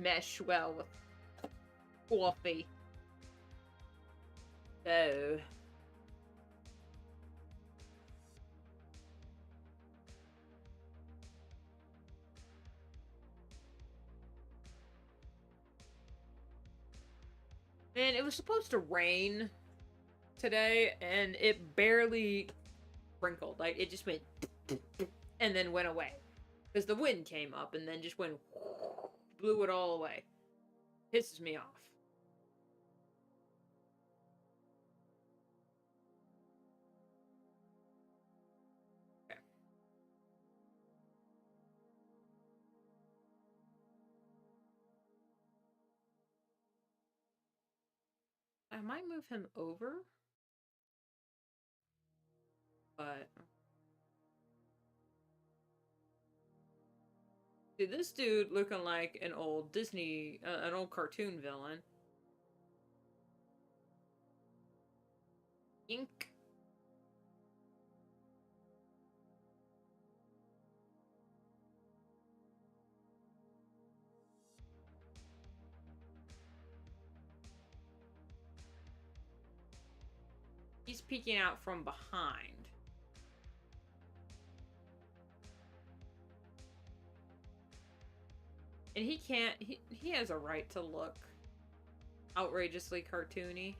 mesh well with coffee. So... And it was supposed to rain today, and it barely sprinkled. Like, it just went and then went away. Because the wind came up and then just went blew it all away. Pisses me off. Okay. I might move him over. But... See, this dude looking like an old Disney, an old cartoon villain. Ink. He's peeking out from behind. And he can't, he has a right to look outrageously cartoony.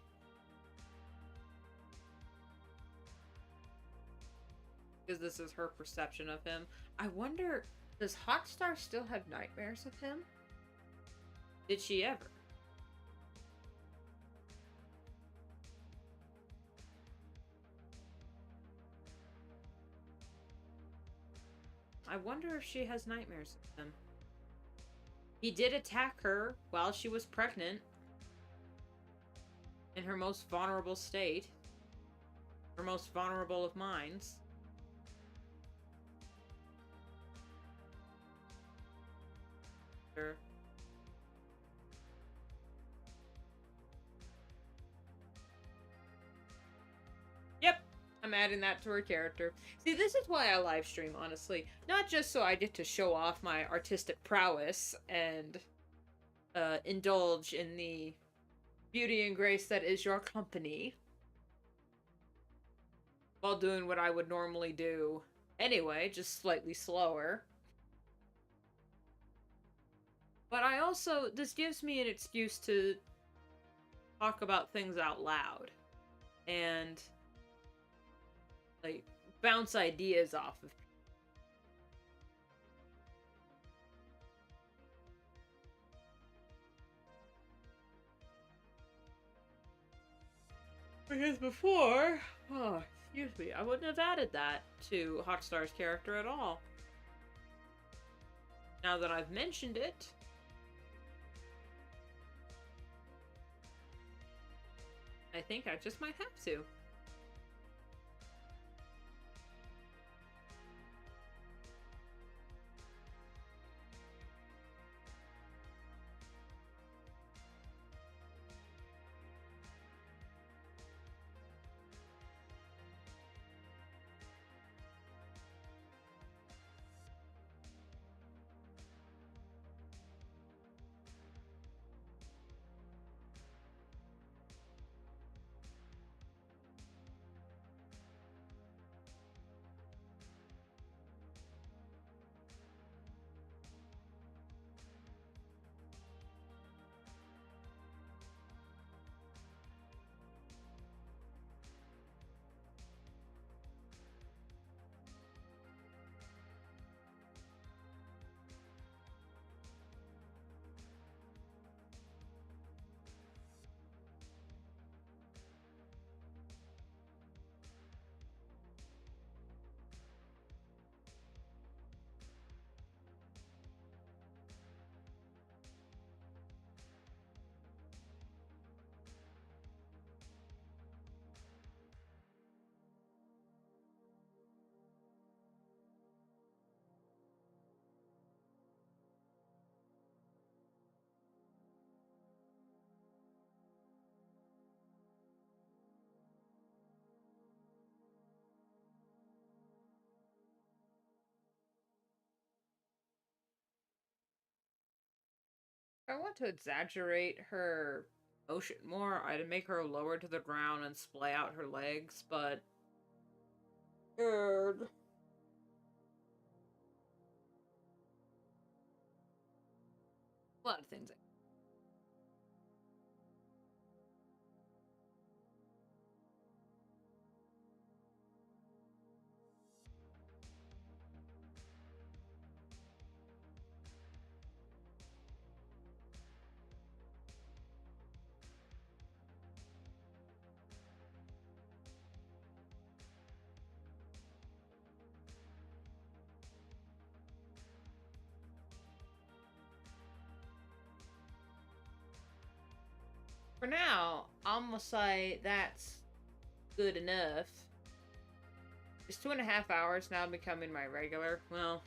Because this is her perception of him. I wonder, does Hotstar still have nightmares of him? Did she ever? I wonder if she has nightmares of him. He did attack her while she was pregnant. In her most vulnerable state. Her most vulnerable of minds. Sure. Yep. I'm adding that to her character. See, this is why I live stream, honestly. Not just so I get to show off my artistic prowess and indulge in the beauty and grace that is your company. While doing what I would normally do anyway, just slightly slower. But I also, this gives me an excuse to talk about things out loud. And... like, bounce ideas off of people. Because before, oh, excuse me, I wouldn't have added that to Hotstar's character at all. Now that I've mentioned it, I think I just might have to. I want to exaggerate her motion more. I'd make her lower to the ground and splay out her legs, but good. A lot of things. For now, I'm gonna say that's good enough. It's 2.5 hours now becoming my regular. Well,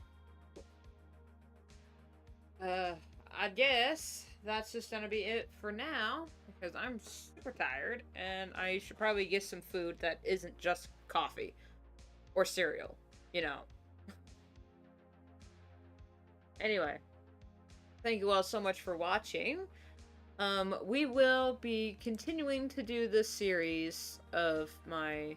I guess that's just gonna be it for now because I'm super tired and I should probably get some food that isn't just coffee or cereal, you know. Anyway, thank you all so much for watching. We will be continuing to do this series of my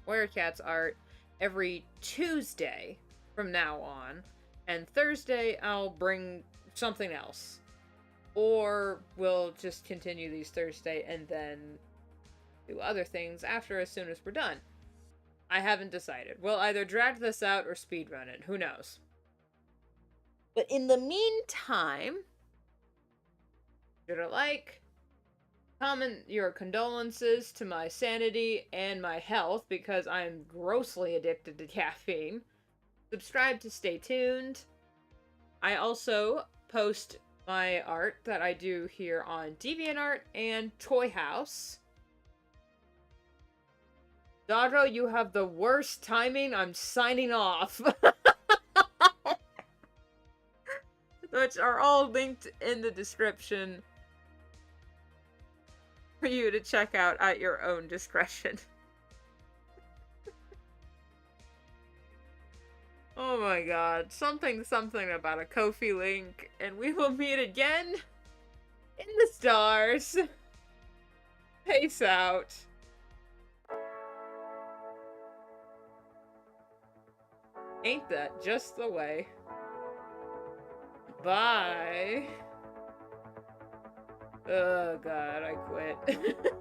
Werecats art every Tuesday from now on. And Thursday, I'll bring something else. Or we'll just continue these Thursday and then do other things after as soon as we're done. I haven't decided. We'll either drag this out or speedrun it. Who knows? But in the meantime, should I like, comment your condolences to my sanity and my health because I am grossly addicted to caffeine. Subscribe to stay tuned. I also post my art that I do here on DeviantArt and Toy House. Dodro, you have the worst timing. I'm signing off. Which are all linked in the description for you to check out at your own discretion. Oh my god, something about a Ko-fi link, and we will meet again in the stars. Peace out. Ain't that just the way? Bye. Oh god, I quit.